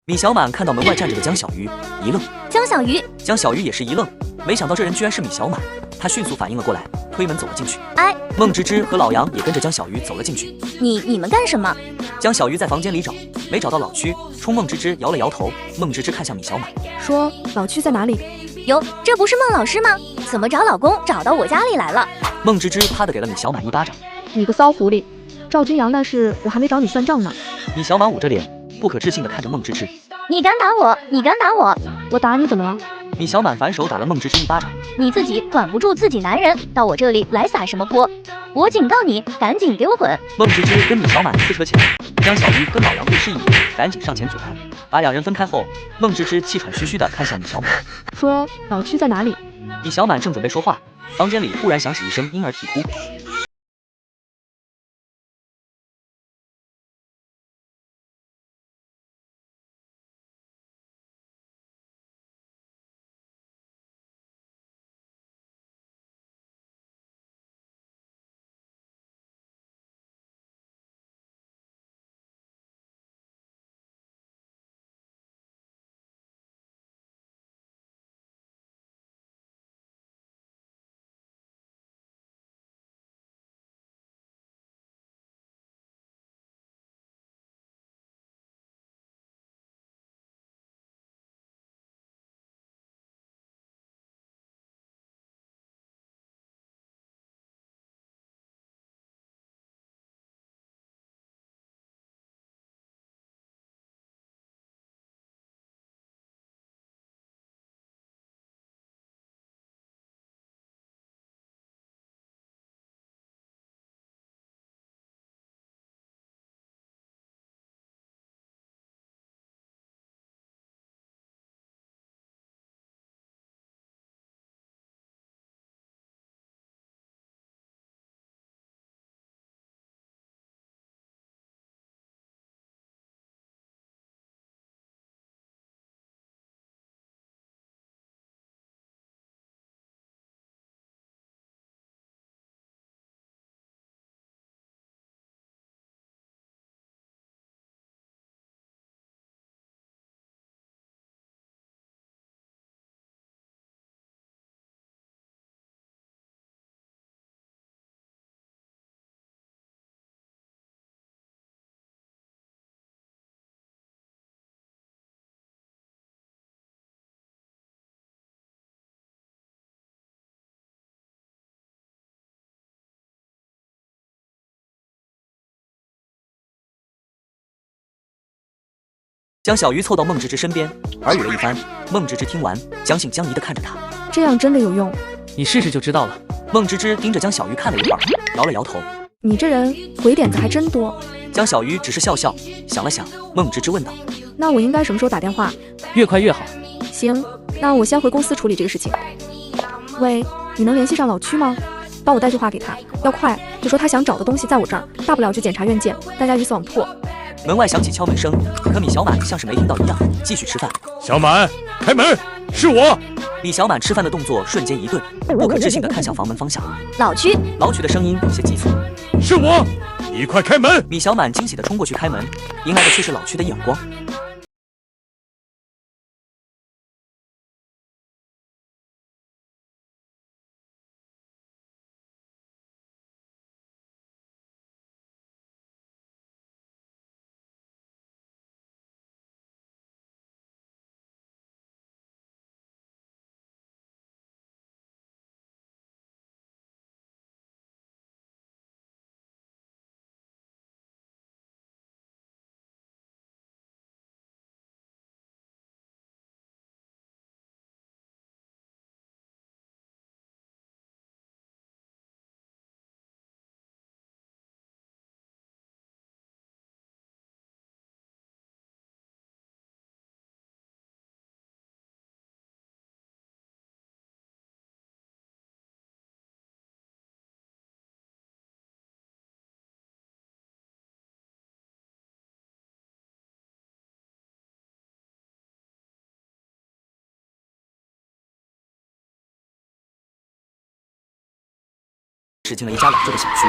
米小满看到门外站着的江小鱼，一愣。江小鱼，江小鱼也是一愣，没想到这人居然是米小满。他迅速反应了过来，推门走了进去。哎，孟芝芝和老杨也跟着江小鱼走了进去。你们干什么？江小鱼在房间里找，没找到老区，冲孟芝芝摇了摇头。孟芝芝看向米小满，说：“老区在哪里？”哟，这不是孟老师吗？怎么找老公找到我家里来了？孟芝芝啪的给了米小满一巴掌。你个骚狐狸，赵君阳那事我还没找你算账呢。米小满捂着脸，不可置信地看着孟芝芝。你敢打我？你敢打我？我打你怎么了？米小满反手打了孟芝芝一巴掌。你自己管不住自己男人，到我这里来撒什么泼？我警告你，赶紧给我滚！孟芝芝跟米小满撕扯起来，江小鱼跟老杨对视一眼，赶紧上前阻拦。把两人分开后，孟芝芝气喘吁吁地看向米小满，说老区在哪里？米小满正准备说话，房间里忽然响起一声婴儿啼哭。将小鱼凑到孟芝芝身边，耳语了一番。孟芝芝听完，将信将疑地看着他。这样真的有用？你试试就知道了。孟芝芝盯着江小鱼看了一会儿，摇了摇头。你这人鬼点子还真多。江小鱼只是笑笑，想了想，孟芝芝问道：“那我应该什么时候打电话？越快越好。”行，那我先回公司处理这个事情。喂，你能联系上老区吗？帮我带句话给他，要快，就说他想找的东西在我这儿，大不了就检察院见，大家鱼死网破。门外响起敲门声，可米小满像是没听到一样，继续吃饭。小满，开门，是我。米小满吃饭的动作瞬间一顿，不可置信地看向房门方向。老区，老曲的声音有些急促。是我，你快开门！米小满惊喜地冲过去开门，迎来的却是老曲的眼光。驶进了一家老旧的小区，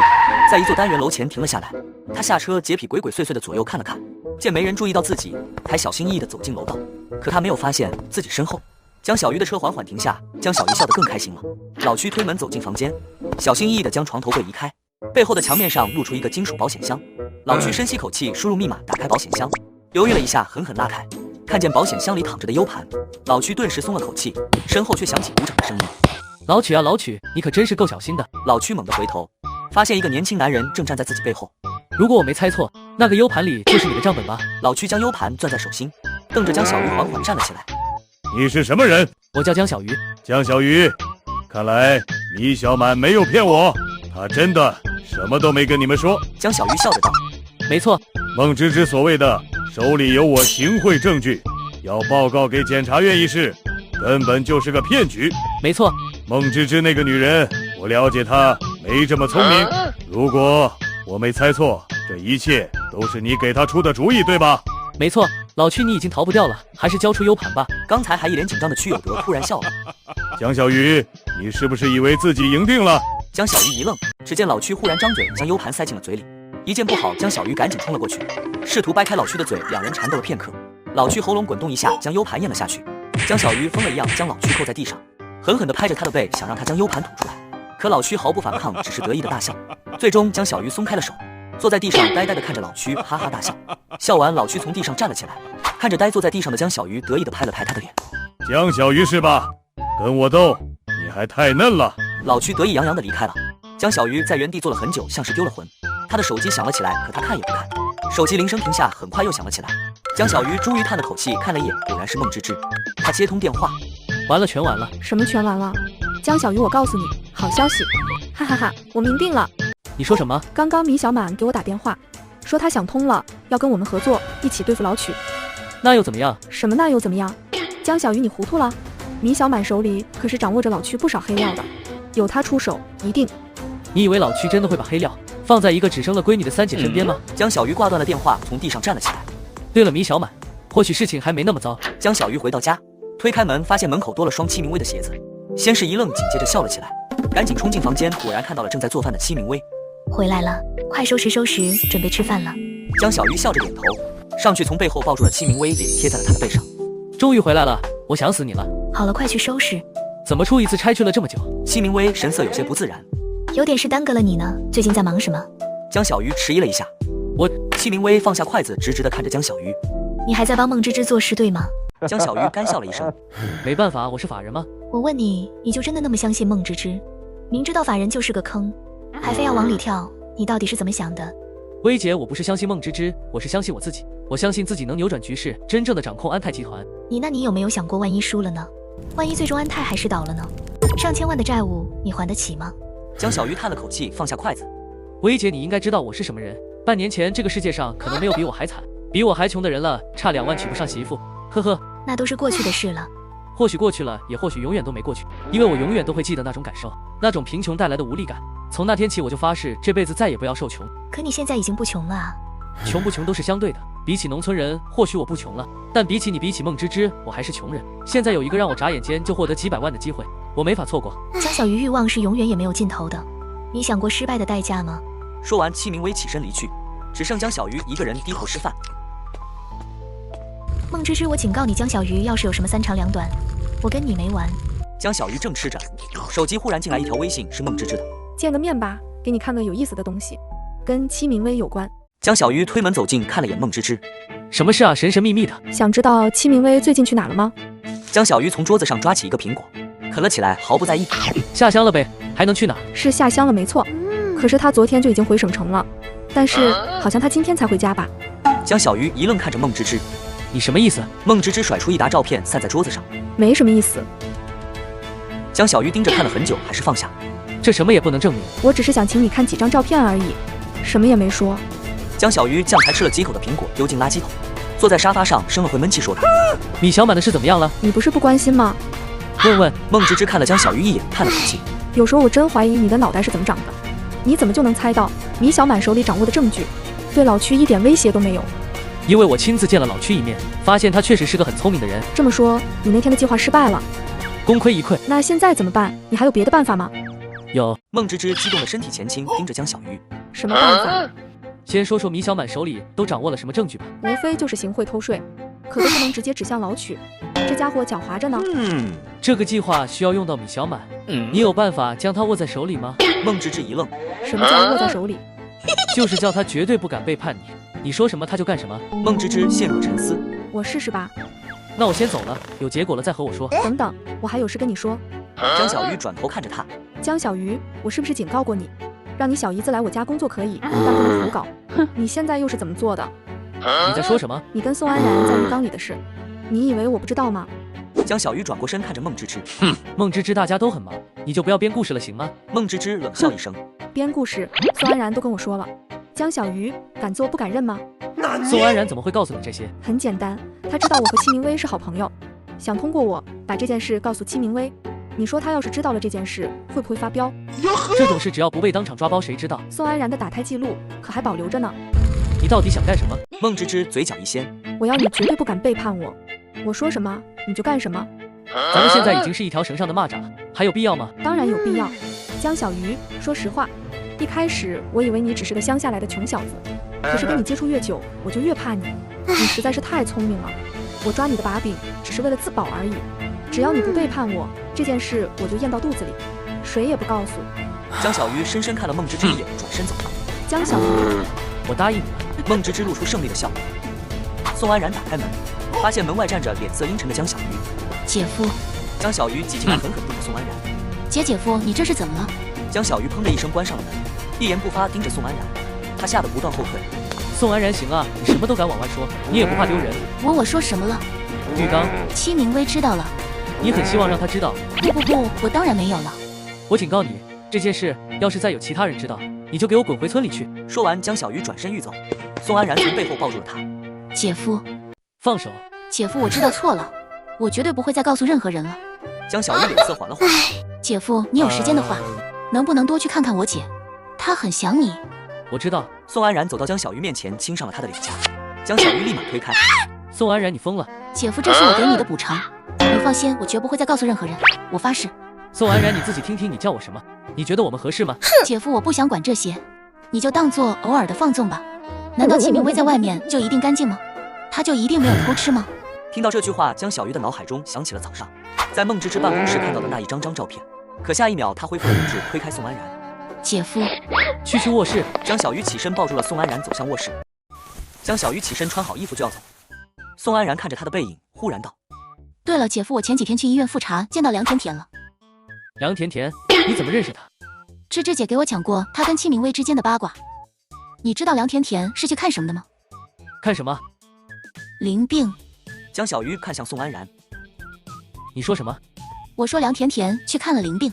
在一座单元楼前停了下来。他下车，洁癖鬼鬼祟祟的左右看了看，见没人注意到自己，才小心翼翼地走进楼道。可他没有发现自己身后，江小鱼的车缓缓停下。江小鱼笑得更开心了。老区推门走进房间，小心翼翼地将床头柜移开，背后的墙面上露出一个金属保险箱。老区深吸口气，输入密码，打开保险箱，犹豫了一下，狠狠拉开，看见保险箱里躺着的 U 盘，老区顿时松了口气，身后却响起鼓掌的声音。老曲啊，老曲，你可真是够小心的。老区猛地回头，发现一个年轻男人正站在自己背后。如果我没猜错，那个 U 盘里就是你的账本吧？老屈将 U 盘攥在手心，瞪着江小鱼缓缓站了起来。你是什么人？我叫江小鱼。江小鱼，看来米小满没有骗我，他真的什么都没跟你们说。江小鱼笑着道：没错，孟芝芝所谓的手里有我行贿证据，要报告给检察院一事，根本就是个骗局。没错，孟芝芝那个女人，我了解她没这么聪明。如果我没猜错，这一切都是你给她出的主意，对吧？没错，老屈你已经逃不掉了，还是交出 U 盘吧。刚才还一脸紧张的屈有德突然笑了。江小鱼，你是不是以为自己赢定了？江小鱼一愣，只见老屈忽然张嘴将 U 盘塞进了嘴里。一见不好，江小鱼赶紧冲了过去，试图掰开老屈的嘴，两人缠斗了片刻。老屈喉咙滚动一下，将 U 盘咽了下去。江小鱼疯了一样将老屈扣在地上，狠狠地拍着他的背，想让他将 U 盘吐出来。可老屈毫不反抗，只是得意的大笑。最终，江小鱼松开了手，坐在地上呆呆地看着老屈，哈哈大笑。笑完，老屈从地上站了起来，看着呆坐在地上的江小鱼，得意地拍了拍他的脸。江小鱼是吧？跟我斗，你还太嫩了。老屈得意洋洋地离开了。江小鱼在原地坐了很久，像是丢了魂。他的手机响了起来，可他看也不看。手机铃声停下，很快又响了起来。江小鱼终于叹了口气，看了一眼，果然是孟芝芝。他接通电话，完了，全完了。什么全完了？江小鱼，我告诉你，好消息，哈哈哈，我明定了。你说什么？刚刚米小满给我打电话，说他想通了，要跟我们合作，一起对付老曲。那又怎么样？什么那又怎么样？江小鱼，你糊涂了？米小满手里可是掌握着老曲不少黑料的，有他出手，一定。你以为老曲真的会把黑料放在一个只生了闺女的三姐身边吗？江小鱼挂断了电话，从地上站了起来。对了，米小满，或许事情还没那么糟。江小鱼回到家，推开门，发现门口多了双戚明威的鞋子，先是一愣，紧接着笑了起来，赶紧冲进房间，果然看到了正在做饭的戚明威。回来了，快收拾收拾，准备吃饭了。江小鱼笑着点头，上去从背后抱住了戚明威，脸贴在了他的背上。终于回来了，我想死你了。好了，快去收拾。怎么出一次差去了这么久？戚明威神色有些不自然。有点事耽搁了你呢，最近在忙什么？江小鱼迟疑了一下。戚明威放下筷子，直直地看着江小鱼。你还在帮孟芝芝做事对吗？江小鱼干笑了一声。没办法，我是法人吗？我问你，你就真的那么相信孟芝芝？明知道法人就是个坑，还非要往里跳，你到底是怎么想的？薇姐，我不是相信孟芝芝，我是相信我自己。我相信自己能扭转局势，真正的掌控安泰集团。那你有没有想过，万一输了呢？万一最终安泰还是倒了呢？上千万的债务，你还得起吗？江小鱼叹了口气，放下筷子。薇姐，你应该知道我是什么人。半年前，这个世界上可能没有比我还惨、比我还穷的人了，差2万娶不上媳妇。呵呵，那都是过去的事了。或许过去了，也或许永远都没过去，因为我永远都会记得那种感受，那种贫穷带来的无力感。从那天起，我就发誓这辈子再也不要受穷。可你现在已经不穷了啊。穷不穷都是相对的，比起农村人，或许我不穷了，但比起你，比起孟芝芝，我还是穷人。现在有一个让我眨眼间就获得几百万的机会，我没法错过。江小鱼，欲望是永远也没有尽头的，你想过失败的代价吗？说完，戚明威起身离去，只剩江小鱼一个人低头吃饭。孟芝芝，我警告你，江小鱼，要是有什么三长两短，我跟你没完。江小鱼正吃着，手机忽然进来一条微信，是孟芝芝的。见个面吧，给你看个有意思的东西，跟戚明威有关。江小鱼推门走近，看了眼孟芝芝。什么事啊？神神秘秘的。想知道戚明威最近去哪了吗？江小鱼从桌子上抓起一个苹果，啃了起来，毫不在意。下乡了呗，还能去哪？是下乡了，没错。可是他昨天就已经回省城了，但是好像他今天才回家吧。江小鱼一愣，看着孟芝芝。你什么意思？孟芝芝甩出一沓照片，散在桌子上。没什么意思。江小鱼盯着看了很久，还是放下。这什么也不能证明。我只是想请你看几张照片而已，什么也没说。江小鱼将才吃了几口的苹果丢进垃圾桶，坐在沙发上生了回闷气，说道：“米小满的事怎么样了？你不是不关心吗？”问问。孟芝芝看了江小鱼一眼，叹了口气。有时候我真怀疑你的脑袋是怎么长的，你怎么就能猜到米小满手里掌握的证据对老屈一点威胁都没有？因为我亲自见了老屈一面，发现他确实是个很聪明的人。这么说，你那天的计划失败了，功亏一篑。那现在怎么办？你还有别的办法吗？有。孟芝芝激动的身体前倾，盯着江小鱼。什么办法？先说说米小满手里都掌握了什么证据吧。无非就是行贿偷税，可都不能直接指向老曲，这家伙狡猾着呢。这个计划需要用到米小满，你有办法将他握在手里吗？孟芝芝一愣。什么叫握在手里？就是叫他绝对不敢背叛你，你说什么他就干什么。孟芝芝陷入沉思。我试试吧。那我先走了，有结果了再和我说。等等，我还有事跟你说。江小鱼转头看着他。江小鱼，我是不是警告过你？让你小姨子来我家工作可以，但不能胡搞。你现在又是怎么做的？你在说什么？你跟宋安然在浴缸里的事，你以为我不知道吗？江小鱼转过身看着孟芝芝，孟芝芝大家都很忙，你就不要编故事了行吗？孟芝芝冷笑一声，编故事？宋安然都跟我说了，江小鱼敢做不敢认吗？宋安然怎么会告诉你这些？很简单，他知道我和戚明威是好朋友，想通过我把这件事告诉戚明威。你说他要是知道了这件事，会不会发飙？这种事只要不被当场抓包，谁知道？宋安然的打胎记录可还保留着呢。你到底想干什么？孟芝芝嘴角一掀，我要你绝对不敢背叛我，我说什么你就干什么。咱们现在已经是一条绳上的蚂蚱了，还有必要吗？当然有必要。江小鱼，说实话，一开始我以为你只是个乡下来的穷小子，可是跟你接触越久，我就越怕你。你实在是太聪明了，我抓你的把柄只是为了自保而已。只要你不背叛我，这件事我就咽到肚子里，谁也不告诉。江小鱼深深看了孟芝芝一眼，转身走了。江小鱼，我答应你了。孟芝芝露出胜利的笑。宋安然打开门，发现门外站着脸色阴沉的江小鱼。姐夫。江小鱼挤进来，狠狠盯着宋安然。姐夫，你这是怎么了？江小鱼砰的一声关上了门，一言不发盯着宋安然，他吓得不断后退。宋安然行啊，你什么都敢往外说，你也不怕丢人？我说什么了？浴缸。戚明威知道了。你很希望让他知道？不，我当然没有了。我警告你，这件事要是再有其他人知道，你就给我滚回村里去。说完，江小鱼转身欲走，宋安然从背后抱住了他。姐夫，放手。姐夫，我知道错了，我绝对不会再告诉任何人了。江小鱼脸色缓了缓。姐夫，你有时间的话，能不能多去看看我姐？她很想你。我知道。宋安然走到江小鱼面前，亲上了她的脸颊。江小鱼立马推开。宋安然，你疯了！姐夫，这是我给你的补偿。你放心，我绝不会再告诉任何人，我发誓。宋安然，你自己听听，你叫我什么？你觉得我们合适吗？姐夫，我不想管这些，你就当做偶尔的放纵吧。难道戚明威在外面就一定干净吗？他就一定没有偷吃吗？听到这句话，江小鱼的脑海中想起了早上在孟芝芝办公室看到的那一张照片，可下一秒他恢复了理智，推开宋安然。姐夫，去卧室。江小鱼起身抱住了宋安然，走向卧室。江小鱼起身穿好衣服就要走，宋安然看着他的背影，忽然道：对了，姐夫，我前几天去医院复查，见到梁甜甜了。梁甜甜，你怎么认识她？芝芝姐给我讲过她跟戚明威之间的八卦。你知道梁甜甜是去看什么的吗？看什么？淋病。江小鱼看向宋安然。你说什么？我说梁甜甜去看了淋病。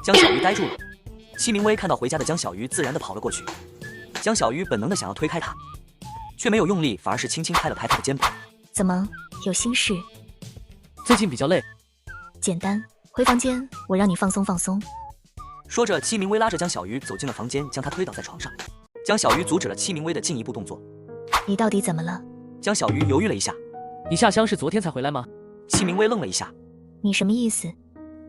江小鱼呆住了。戚明威看到回家的江小鱼，自然地跑了过去。江小鱼本能地想要推开他，却没有用力，反而是轻轻拍了拍他的肩膀。怎么，有心事？最近比较累。简单，回房间，我让你放松放松。说着，戚明威拉着江小鱼走进了房间，将他推倒在床上。江小鱼阻止了戚明威的进一步动作。你到底怎么了？江小鱼犹豫了一下。你下乡是昨天才回来吗？戚明威愣了一下。你什么意思？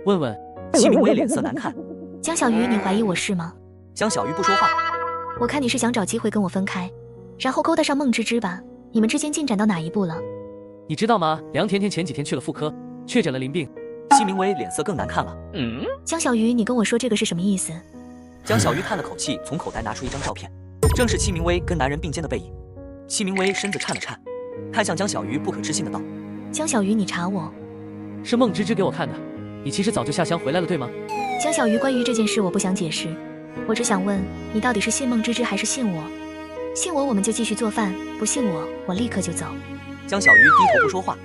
问问。戚明威脸色难看。江小鱼，你怀疑我是吗？江小鱼不说话。我看你是想找机会跟我分开，然后勾搭上孟芝芝吧。你们之间进展到哪一步了？你知道吗？梁甜甜前几天去了妇科，确诊了淋病。戚明威脸色更难看了。江小鱼，你跟我说这个是什么意思？江小鱼叹了口气，从口袋拿出一张照片，正是戚明威跟男人并肩的背影。戚明威身子颤了颤，看向江小鱼，不可置信的道：江小鱼，你查我？是孟芝芝给我看的。你其实早就下乡回来了，对吗？江小鱼，关于这件事我不想解释，我只想问你到底是信孟芝芝还是信我？信我，我们就继续做饭；不信我，我立刻就走。江小鱼低头不说话。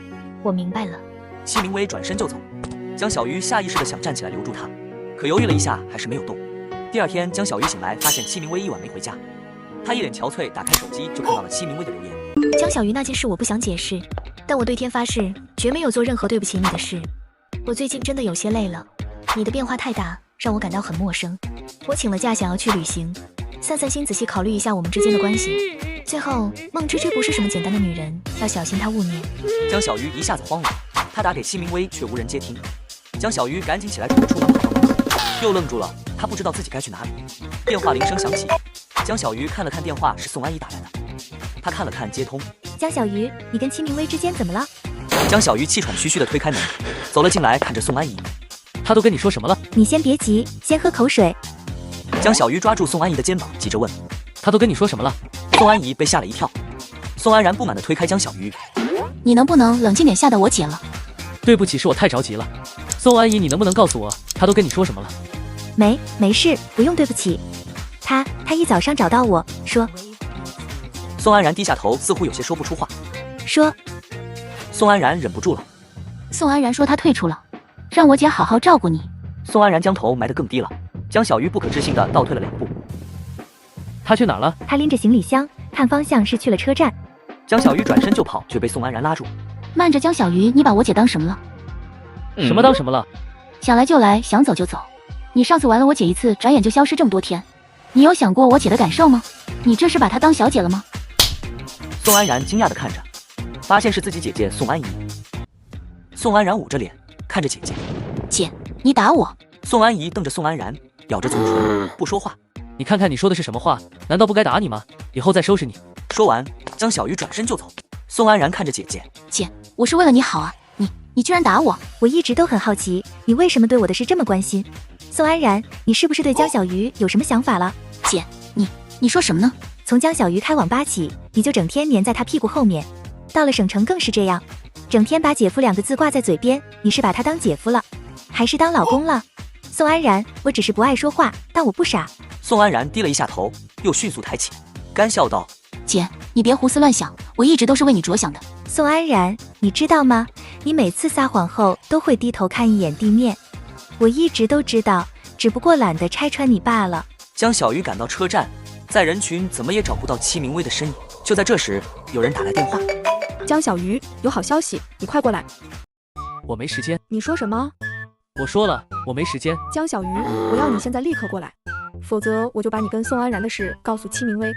我明白了。戚明威转身就走。江小鱼下意识地想站起来留住他，可犹豫了一下，还是没有动。第二天，江小鱼醒来，发现戚明威一晚没回家。他一脸憔悴，打开手机就看到了戚明威的留言。江小鱼，那件事我不想解释，但我对天发誓，绝没有做任何对不起你的事。我最近真的有些累了，你的变化太大，让我感到很陌生。我请了假，想要去旅行，散散心，仔细考虑一下我们之间的关系。最后，孟芝芝不是什么简单的女人，要小心她勿念。江小鱼一下子慌了，他打给戚明威却无人接听。江小鱼赶紧起来准备出门跑到门口，又愣住了，他不知道自己该去哪里。电话铃声响起，江小鱼看了看电话，是宋安怡打来的。他看了看接通。江小鱼，你跟戚明威之间怎么了？江小鱼气喘吁吁地推开门，走了进来，看着宋安怡。他都跟你说什么了？你先别急，先喝口水。江小鱼抓住宋安怡的肩膀，急着问：他都跟你说什么了？宋安怡被吓了一跳。宋安然不满地推开江小鱼：你能不能冷静点，吓到我姐了。对不起，是我太着急了。宋安怡，你能不能告诉我，他都跟你说什么了？没事，不用对不起。他一早上找到我说。宋安然低下头，似乎有些说不出话。说。宋安然忍不住了。宋安然说他退出了，让我姐好好照顾你。宋安然将头埋得更低了。江小鱼不可置信地倒退了2步。他去哪儿了？他拎着行李箱，看方向是去了车站。江小鱼转身就跑，却被宋安然拉住。慢着，江小鱼，你把我姐当什么了？什么当什么了？想来就来，想走就走。你上次玩了我姐一次，转眼就消失这么多天，你有想过我姐的感受吗？你这是把她当小姐了吗？宋安然惊讶地看着，发现是自己姐姐宋安怡。宋安然捂着脸看着姐姐。姐，你打我！宋安怡瞪着宋安然，咬着嘴唇不说话。你看看你说的是什么话？难道不该打你吗？以后再收拾你。说完，江小鱼转身就走。宋安然看着姐姐，姐，我是为了你好啊，你居然打我！我一直都很好奇，你为什么对我的事这么关心？宋安然，你是不是对江小鱼有什么想法了？姐，你说什么呢？从江小鱼开网吧起，你就整天黏在他屁股后面，到了省城更是这样，整天把姐夫2个字挂在嘴边，你是把他当姐夫了，还是当老公了？宋安然，我只是不爱说话，但我不傻。宋安然低了一下头，又迅速抬起，干笑道：姐，你别胡思乱想，我一直都是为你着想的。宋安然，你知道吗？你每次撒谎后都会低头看一眼地面，我一直都知道，只不过懒得拆穿你罢了。江小鱼赶到车站，在人群怎么也找不到戚明威的身影。就在这时，有人打来电话。江小鱼，有好消息，你快过来。我没时间。你说什么？我说了，我没时间。江小鱼，我要你现在立刻过来，否则我就把你跟宋安然的事告诉戚明威。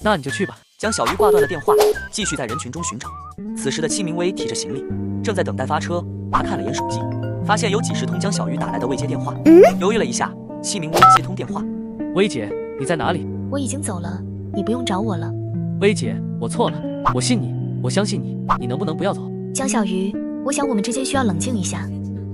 那你就去吧。江小鱼挂断了电话，继续在人群中寻找。此时的戚明威提着行李，正在等待发车。他看了眼手机，发现有几10通江小鱼打来的未接电话。犹豫了一下，戚明威接通电话。薇姐，你在哪里？我已经走了，你不用找我了。薇姐，我错了，我信你，我相信你，你能不能不要走？江小鱼，我想我们之间需要冷静一下，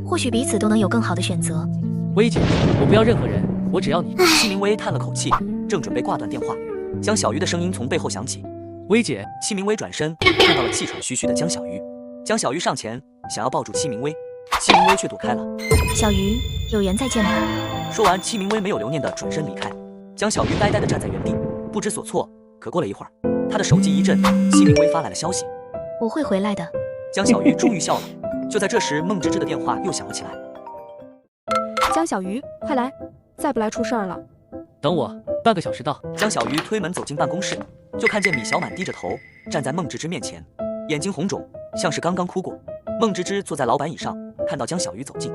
或许彼此都能有更好的选择。薇姐，我不要任何人，我只要你。戚明威叹了口气，正准备挂断电话，江小鱼的声音从背后响起。薇姐。戚明威转身看到了气喘吁吁的江小鱼。江小鱼上前想要抱住戚明威，戚明威却躲开了。小鱼，有缘再见吧。说完，戚明威没有留念的转身离开。江小鱼呆呆地站在原地，不知所措。可过了一会儿，他的手机一震，戚明威发来了消息：我会回来的。江小鱼终于笑了。就在这时，孟芝芝的电话又响了起来。江小鱼，快来，再不来出事儿了。等我，半个小时到。江小鱼推门走进办公室，就看见米小满低着头站在孟芝芝面前，眼睛红肿，像是刚刚哭过。孟芝芝坐在老板椅上，看到江小鱼走近，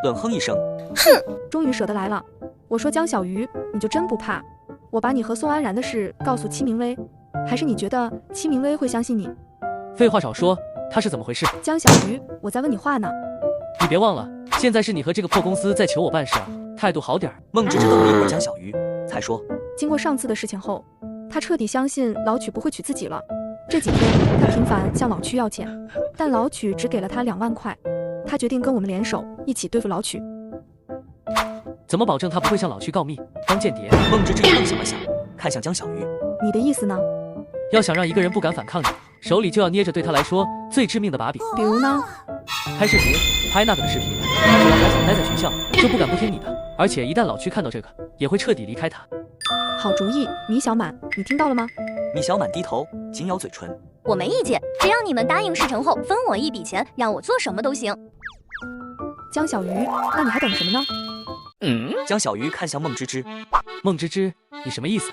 冷哼一声：哼，终于舍得来了。我说江小鱼，你就真不怕我把你和宋安然的事告诉戚明威，还是你觉得戚明威会相信你？废话少说，他是怎么回事？江小鱼，我在问你话呢。你别忘了，现在是你和这个破公司在求我办事啊，态度好点。孟芝芝等了一会儿江小鱼，才说：经过上次的事情后，他彻底相信老曲不会娶自己了。这几天他频繁向老曲要钱，但老曲只给了他2万块。他决定跟我们联手，一起对付老曲。怎么保证他不会向老曲告密当间谍？孟芝芝也愣想了想，看向江小鱼：你的意思呢？要想让一个人不敢反抗你，手里就要捏着对他来说最致命的把柄。比如呢？拍视频，拍那个的视频，只要还想待在学校，就不敢不听你的。而且一旦老曲看到这个，也会彻底离开他。好主意，米小满，你听到了吗？米小满低头紧咬嘴唇。我没意见，只要你们答应事成后分我一笔钱，让我做什么都行。江小鱼，那你还等什么呢？江小鱼看向孟芝芝。孟芝芝，你什么意思？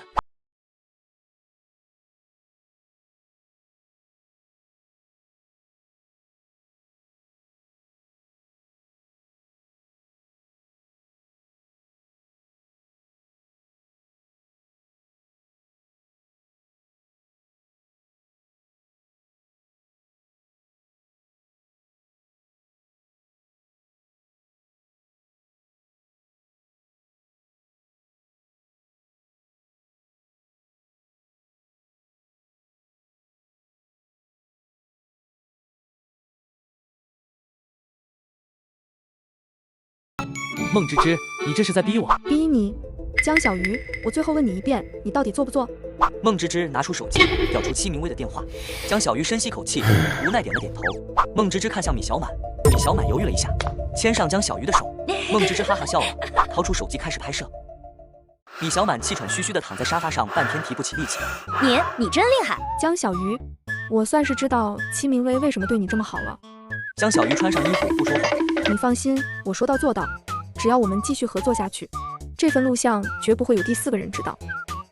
孟芝芝，你这是在逼我？逼你？江小鱼，我最后问你一遍，你到底做不做？孟芝芝拿出手机，调出戚明威的电话。江小鱼深吸口气，无奈点了点头。孟芝芝看向米小满，米小满犹豫了一下，牵上江小鱼的手。孟芝芝哈哈笑了，掏出手机开始拍摄。米小满气喘吁吁地躺在沙发上，半天提不起力气。你真厉害，江小鱼，我算是知道戚明威为什么对你这么好了。江小鱼穿上衣服不说话。你放心，我说到做到，只要我们继续合作下去，这份录像绝不会有第4个人知道。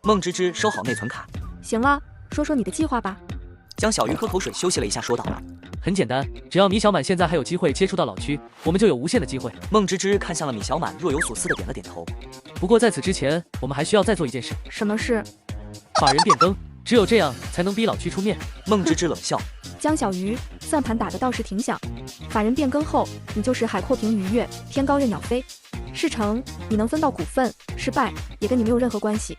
孟芝芝收好内存卡。行了，说说你的计划吧。江小鱼喝口水休息了一下，说道。很简单，只要米小满现在还有机会接触到老区，我们就有无限的机会。孟芝芝看向了米小满，若有所思的点了点头。不过在此之前，我们还需要再做一件事。什么事？法人变更，只有这样才能逼老区出面。孟芝芝冷笑。江小鱼，算盘打得倒是挺响。法人变更后，你就是海阔凭鱼跃，天高任鸟飞。事成，你能分到股份；失败，也跟你没有任何关系。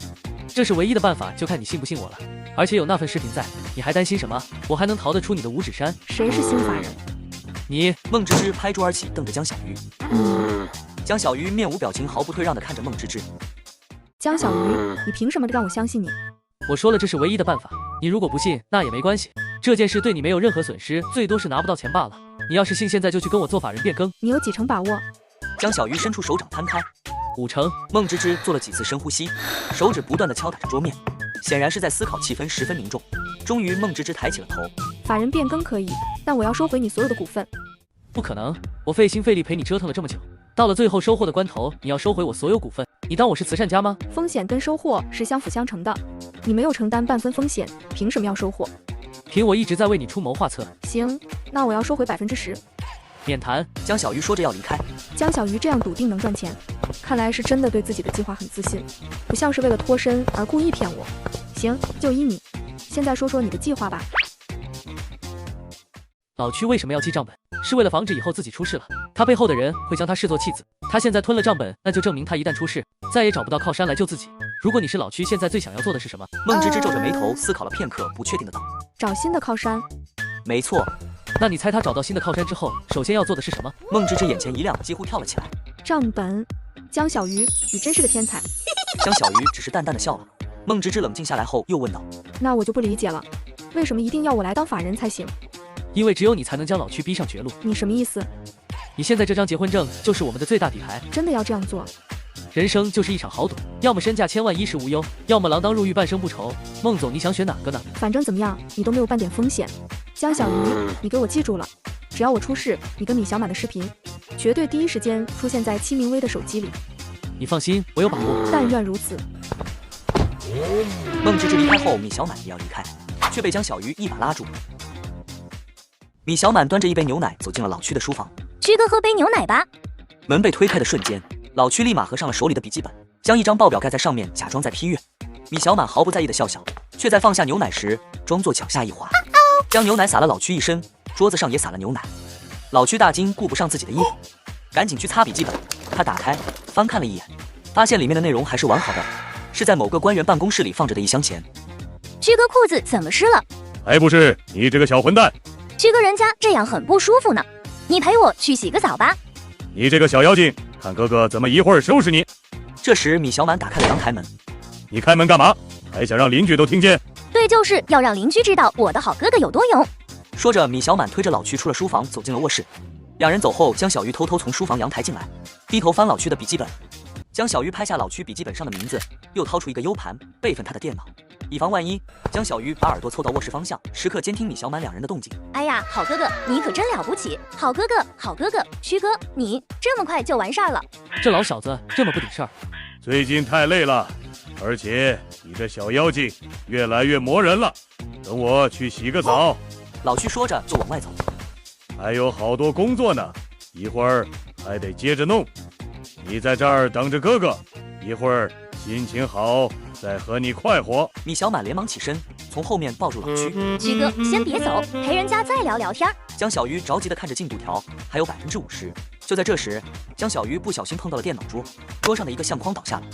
这是唯一的办法，就看你信不信我了。而且有那份视频在，你还担心什么？我还能逃得出你的五指山？谁是新法人？你。孟芝芝拍桌而起，瞪着江小鱼。江小鱼面无表情，毫不退让地看着孟芝芝。江小鱼，你凭什么让我相信你？我说了，这是唯一的办法。你如果不信，那也没关系。这件事对你没有任何损失，最多是拿不到钱罢了。你要是信，现在就去跟我做法人变更。你有几成把握？江小鱼伸出手掌摊开。5成。孟芝芝做了几次深呼吸，手指不断地敲打着桌面，显然是在思考，气氛十分凝重。终于，孟芝芝抬起了头。法人变更可以，但我要收回你所有的股份。不可能，我费心费力陪你折腾了这么久，到了最后收获的关头，你要收回我所有股份？你当我是慈善家吗？风险跟收获是相辅相成的，你没有承担半分风险，凭什么要收获？凭我一直在为你出谋划策。行，那我要收回10%。免谈。江小鱼说着要离开。江小鱼这样笃定能赚钱，看来是真的对自己的计划很自信，不像是为了脱身而故意骗我。行，就依你。现在说说你的计划吧。老区为什么要记账本？是为了防止以后自己出事了，他背后的人会将他视作弃子。他现在吞了账本，那就证明他一旦出事，再也找不到靠山来救自己。如果你是老区，现在最想要做的是什么？孟芝芝皱着眉头思考了片刻，不确定的道：找新的靠山。没错。那你猜他找到新的靠山之后，首先要做的是什么？孟芝芝眼前一亮，几乎跳了起来。账本。江小鱼，你真是个天才。江小鱼只是淡淡的笑了。孟芝芝冷静下来后又问道：那我就不理解了，为什么一定要我来当法人才行？因为只有你才能将老区逼上绝路。你什么意思？你现在这张结婚证就是我们的最大底牌。真的要这样做？人生就是一场豪赌，要么身价千万衣食无忧，要么锒铛入狱半生不愁。孟总，你想选哪个呢？反正怎么样，你都没有半点风险。江小鱼，你给我记住了，只要我出事，你跟米小满的视频绝对第一时间出现在戚明威的手机里。你放心，我有把握。但愿如此。孟芝芝离开后，米小满也要离开，却被江小鱼一把拉住。米小满端着一杯牛奶走进了老区的书房。区哥，喝杯牛奶吧。门被推开的瞬间，老区立马合上了手里的笔记本，将一张报表盖在上面，假装在批阅。米小满毫不在意的笑笑，却在放下牛奶时装作脚下一滑，将牛奶洒了老区一身，桌子上也洒了牛奶。老区大惊，顾不上自己的衣服，赶紧去擦笔记本。他打开翻看了一眼，发现里面的内容还是完好的，是在某个官员办公室里放着的一箱钱。区哥，裤子怎么湿了？还不是你这个小混蛋！区哥，人家这样很不舒服呢，你陪我去洗个澡吧。你这个小妖精，看哥哥怎么一会儿收拾你。这时米小满打开了阳台门。你开门干嘛？还想让邻居都听见？对，就是要让邻居知道我的好哥哥有多勇。说着，米小满推着老区出了书房，走进了卧室。两人走后，江小鱼偷偷从书房阳台进来，低头翻老区的笔记本。江小鱼拍下老区笔记本上的名字，又掏出一个 U 盘，备份他的电脑，以防万一。江小鱼把耳朵凑到卧室方向，时刻监听米小满两人的动静。哎呀，好哥哥，你可真了不起！好哥哥，好哥哥，区哥，你这么快就完事儿了？这老小子这么不顶事儿。最近太累了，而且你这小妖精越来越磨人了。等我去洗个澡。老区说着就往外走。还有好多工作呢，一会儿还得接着弄。你在这儿等着哥哥，一会儿心情好再和你快活。米小满连忙起身，从后面抱住老区。区哥，先别走，陪人家再聊聊天。江小鱼着急地看着进度条，还有50%。就在这时，江小鱼不小心碰到了电脑桌，桌上的一个相框倒下了。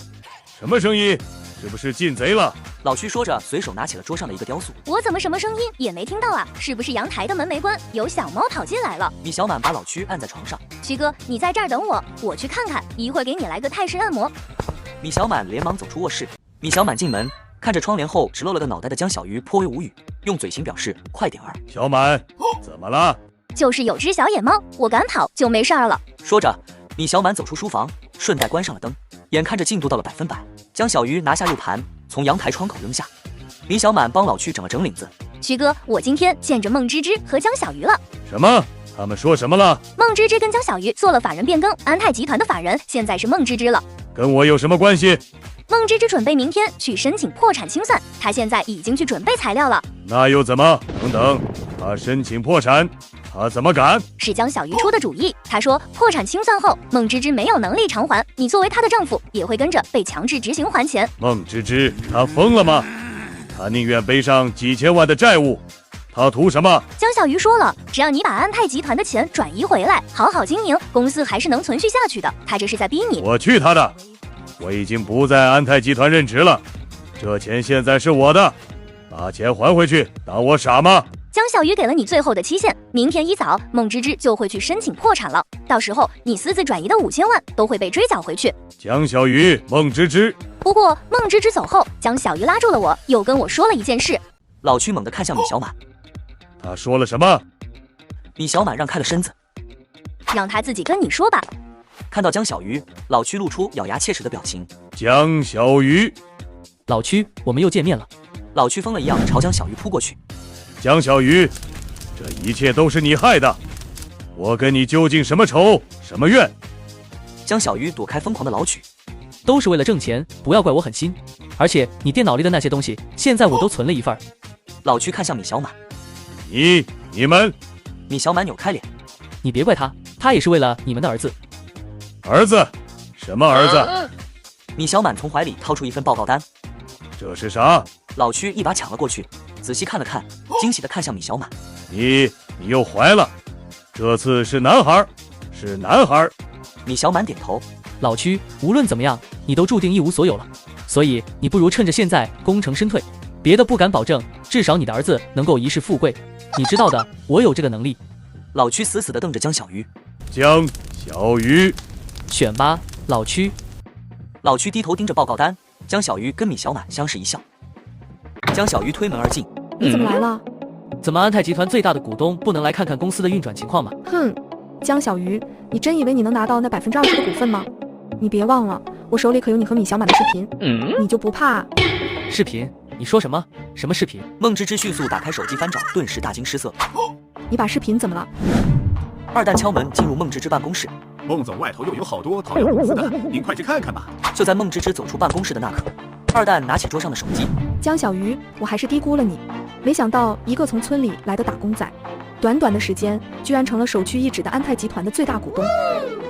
什么声音？是不是进贼了？老区说着，随手拿起了桌上的一个雕塑。我怎么什么声音也没听到啊？是不是阳台的门没关，有小猫跑进来了？米小满把老区按在床上。区哥，你在这儿等我，我去看看，一会儿给你来个泰式按摩。米小满连忙走出卧室。米小满进门，看着窗帘后只露了个脑袋的江小鱼颇为无语，用嘴型表示快点儿。小满，怎么了？就是有只小野猫，我赶跑就没事儿了。说着，米小满走出书房，顺带关上了灯。眼看着进度到了100%，江小鱼拿下 U 盘，从阳台窗口扔下。李小满帮老区整了整领子。徐哥，我今天见着孟芝芝和江小鱼了。什么？他们说什么了？孟芝芝跟江小鱼做了法人变更，安泰集团的法人现在是孟芝芝了。跟我有什么关系？孟芝芝准备明天去申请破产清算，她现在已经去准备材料了。那又怎么？等等，他申请破产，他怎么敢？是江小鱼出的主意。他说破产清算后，孟芝芝没有能力偿还，你作为她的丈夫也会跟着被强制执行还钱。孟芝芝，她疯了吗？她宁愿背上几千万的债务，她图什么？江小鱼说了，只要你把安泰集团的钱转移回来，好好经营，公司还是能存续下去的。他这是在逼你。我去他的！我已经不在安泰集团任职了，这钱现在是我的，把钱还回去，当我傻吗？江小鱼给了你最后的期限，明天一早，孟芝芝就会去申请破产了，到时候你私自转移的5000万都会被追缴回去。江小鱼，孟芝芝。不过孟芝芝走后，江小鱼拉住了我，又跟我说了一件事。老区猛地看向米小满，他说了什么？米小满让开了身子，让他自己跟你说吧。看到江小鱼，老区露出咬牙切齿的表情。江小鱼，老区，我们又见面了。老区疯了一样朝江小鱼扑过去。江小鱼，这一切都是你害的，我跟你究竟什么仇什么怨？江小鱼躲开疯狂的老曲，都是为了挣钱，不要怪我狠心。而且你电脑里的那些东西，现在我都存了一份。老区看向米小满，你们，米小满扭开脸，你别怪他，他也是为了你们的儿子。儿子？什么儿子？米小满从怀里掏出一份报告单，这是啥？老区一把抢了过去，仔细看了看，惊喜地看向米小满，你又怀了，这次是男孩，是男孩。米小满点头。老区，无论怎么样，你都注定一无所有了，所以你不如趁着现在功成身退，别的不敢保证，至少你的儿子能够一世富贵，你知道的，我有这个能力。老区死死地瞪着江小鱼。江小鱼，选吧，老区。老区低头盯着报告单，江小鱼跟米小满相视一笑。江小鱼推门而进。你怎么来了？怎么安泰集团最大的股东不能来看看公司的运转情况吗？哼，江小鱼，你真以为你能拿到那20%的股份吗？你别忘了，我手里可有你和米小满的视频，你就不怕？视频？你说什么？什么视频？孟芝芝迅速打开手机翻找，顿时大惊失色。你把视频怎么了？二蛋敲门进入孟芝芝办公室。孟总外头又有好多讨厌公司的，您快去看看吧。就在孟芝芝走出办公室的那刻，二蛋拿起桌上的手机。江小鱼，我还是低估了你，没想到一个从村里来的打工仔，短短的时间居然成了首屈一指的安泰集团的最大股东。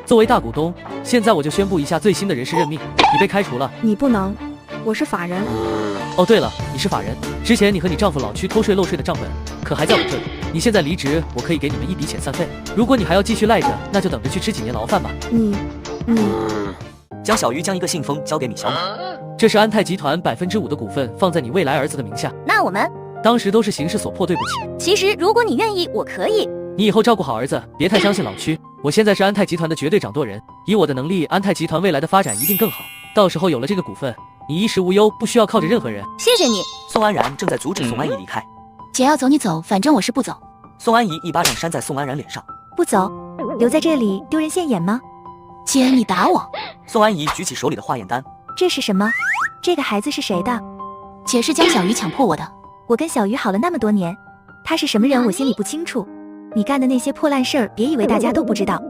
作为大股东，现在我就宣布一下最新的人事任命，你被开除了。你不能，我是法人。哦，对了，你是法人，之前你和你丈夫老区偷税漏税的账本可还在我这里，你现在离职，我可以给你们一笔遣散费。如果你还要继续赖着，那就等着去吃几年牢饭吧。你江小鱼将一个信封交给米小满，这是安泰集团5%的股份放在你未来儿子的名下。那我们当时都是形势所迫，对不起。其实如果你愿意，我可以。你以后照顾好儿子，别太相信老区。我现在是安泰集团的绝对掌舵人，以我的能力，安泰集团未来的发展一定更好。到时候有了这个股份，你衣食无忧，不需要靠着任何人。谢谢你。宋安然正在阻止宋安怡离开。姐要走你走，反正我是不走。宋安怡一巴掌扇在宋安然脸上。不走，留在这里丢人现眼吗？姐，你打我！宋安怡举起手里的化验单。这是什么？这个孩子是谁的？姐，是江小鱼强迫我的。我跟小鱼好了那么多年，他是什么人我心里不清楚。你干的那些破烂事儿，别以为大家都不知道。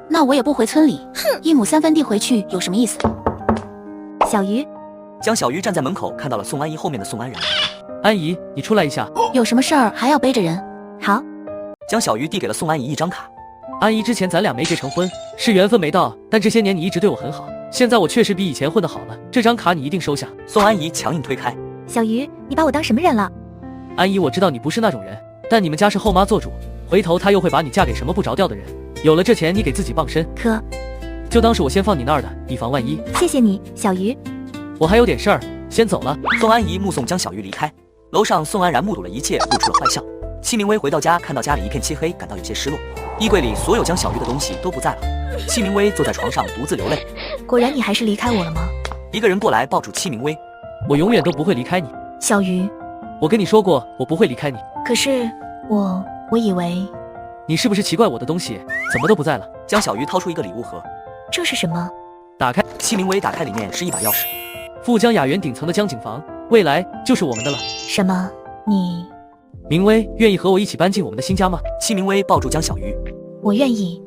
那我也不回村里，一亩三分地回去有什么意思？小鱼，江小鱼站在门口，看到了宋安怡后面的宋安然。安怡，你出来一下。有什么事儿还要背着人？好。江小鱼递给了宋安怡一张卡。安怡，之前咱俩没结成婚，是缘分没到，但这些年你一直对我很好，现在我确实比以前混得好了，这张卡你一定收下。宋安怡强硬推开。小鱼，你把我当什么人了？安怡，我知道你不是那种人，但你们家是后妈做主，回头她又会把你嫁给什么不着调的人，有了这钱你给自己傍身，可就当是我先放你那儿的，以防万一。谢谢你，小鱼。我还有点事儿，先走了。宋安怡目送江小鱼离开，楼上宋安然目睹了一切，露出了坏笑。戚明威回到家，看到家里一片漆黑，感到有些失落。衣柜里所有江小鱼的东西都不在了。戚明威坐在床上独自流泪。果然你还是离开我了吗？一个人过来抱住戚明威。我永远都不会离开你，小鱼。我跟你说过，我不会离开你。可是我以为你是不是奇怪我的东西怎么都不在了？江小鱼掏出一个礼物盒。这是什么？打开。戚明威打开，里面是一把钥匙。富江雅园顶层的江景房，未来就是我们的了。什么？你？明威愿意和我一起搬进我们的新家吗？戚明威抱住江小鱼，我愿意。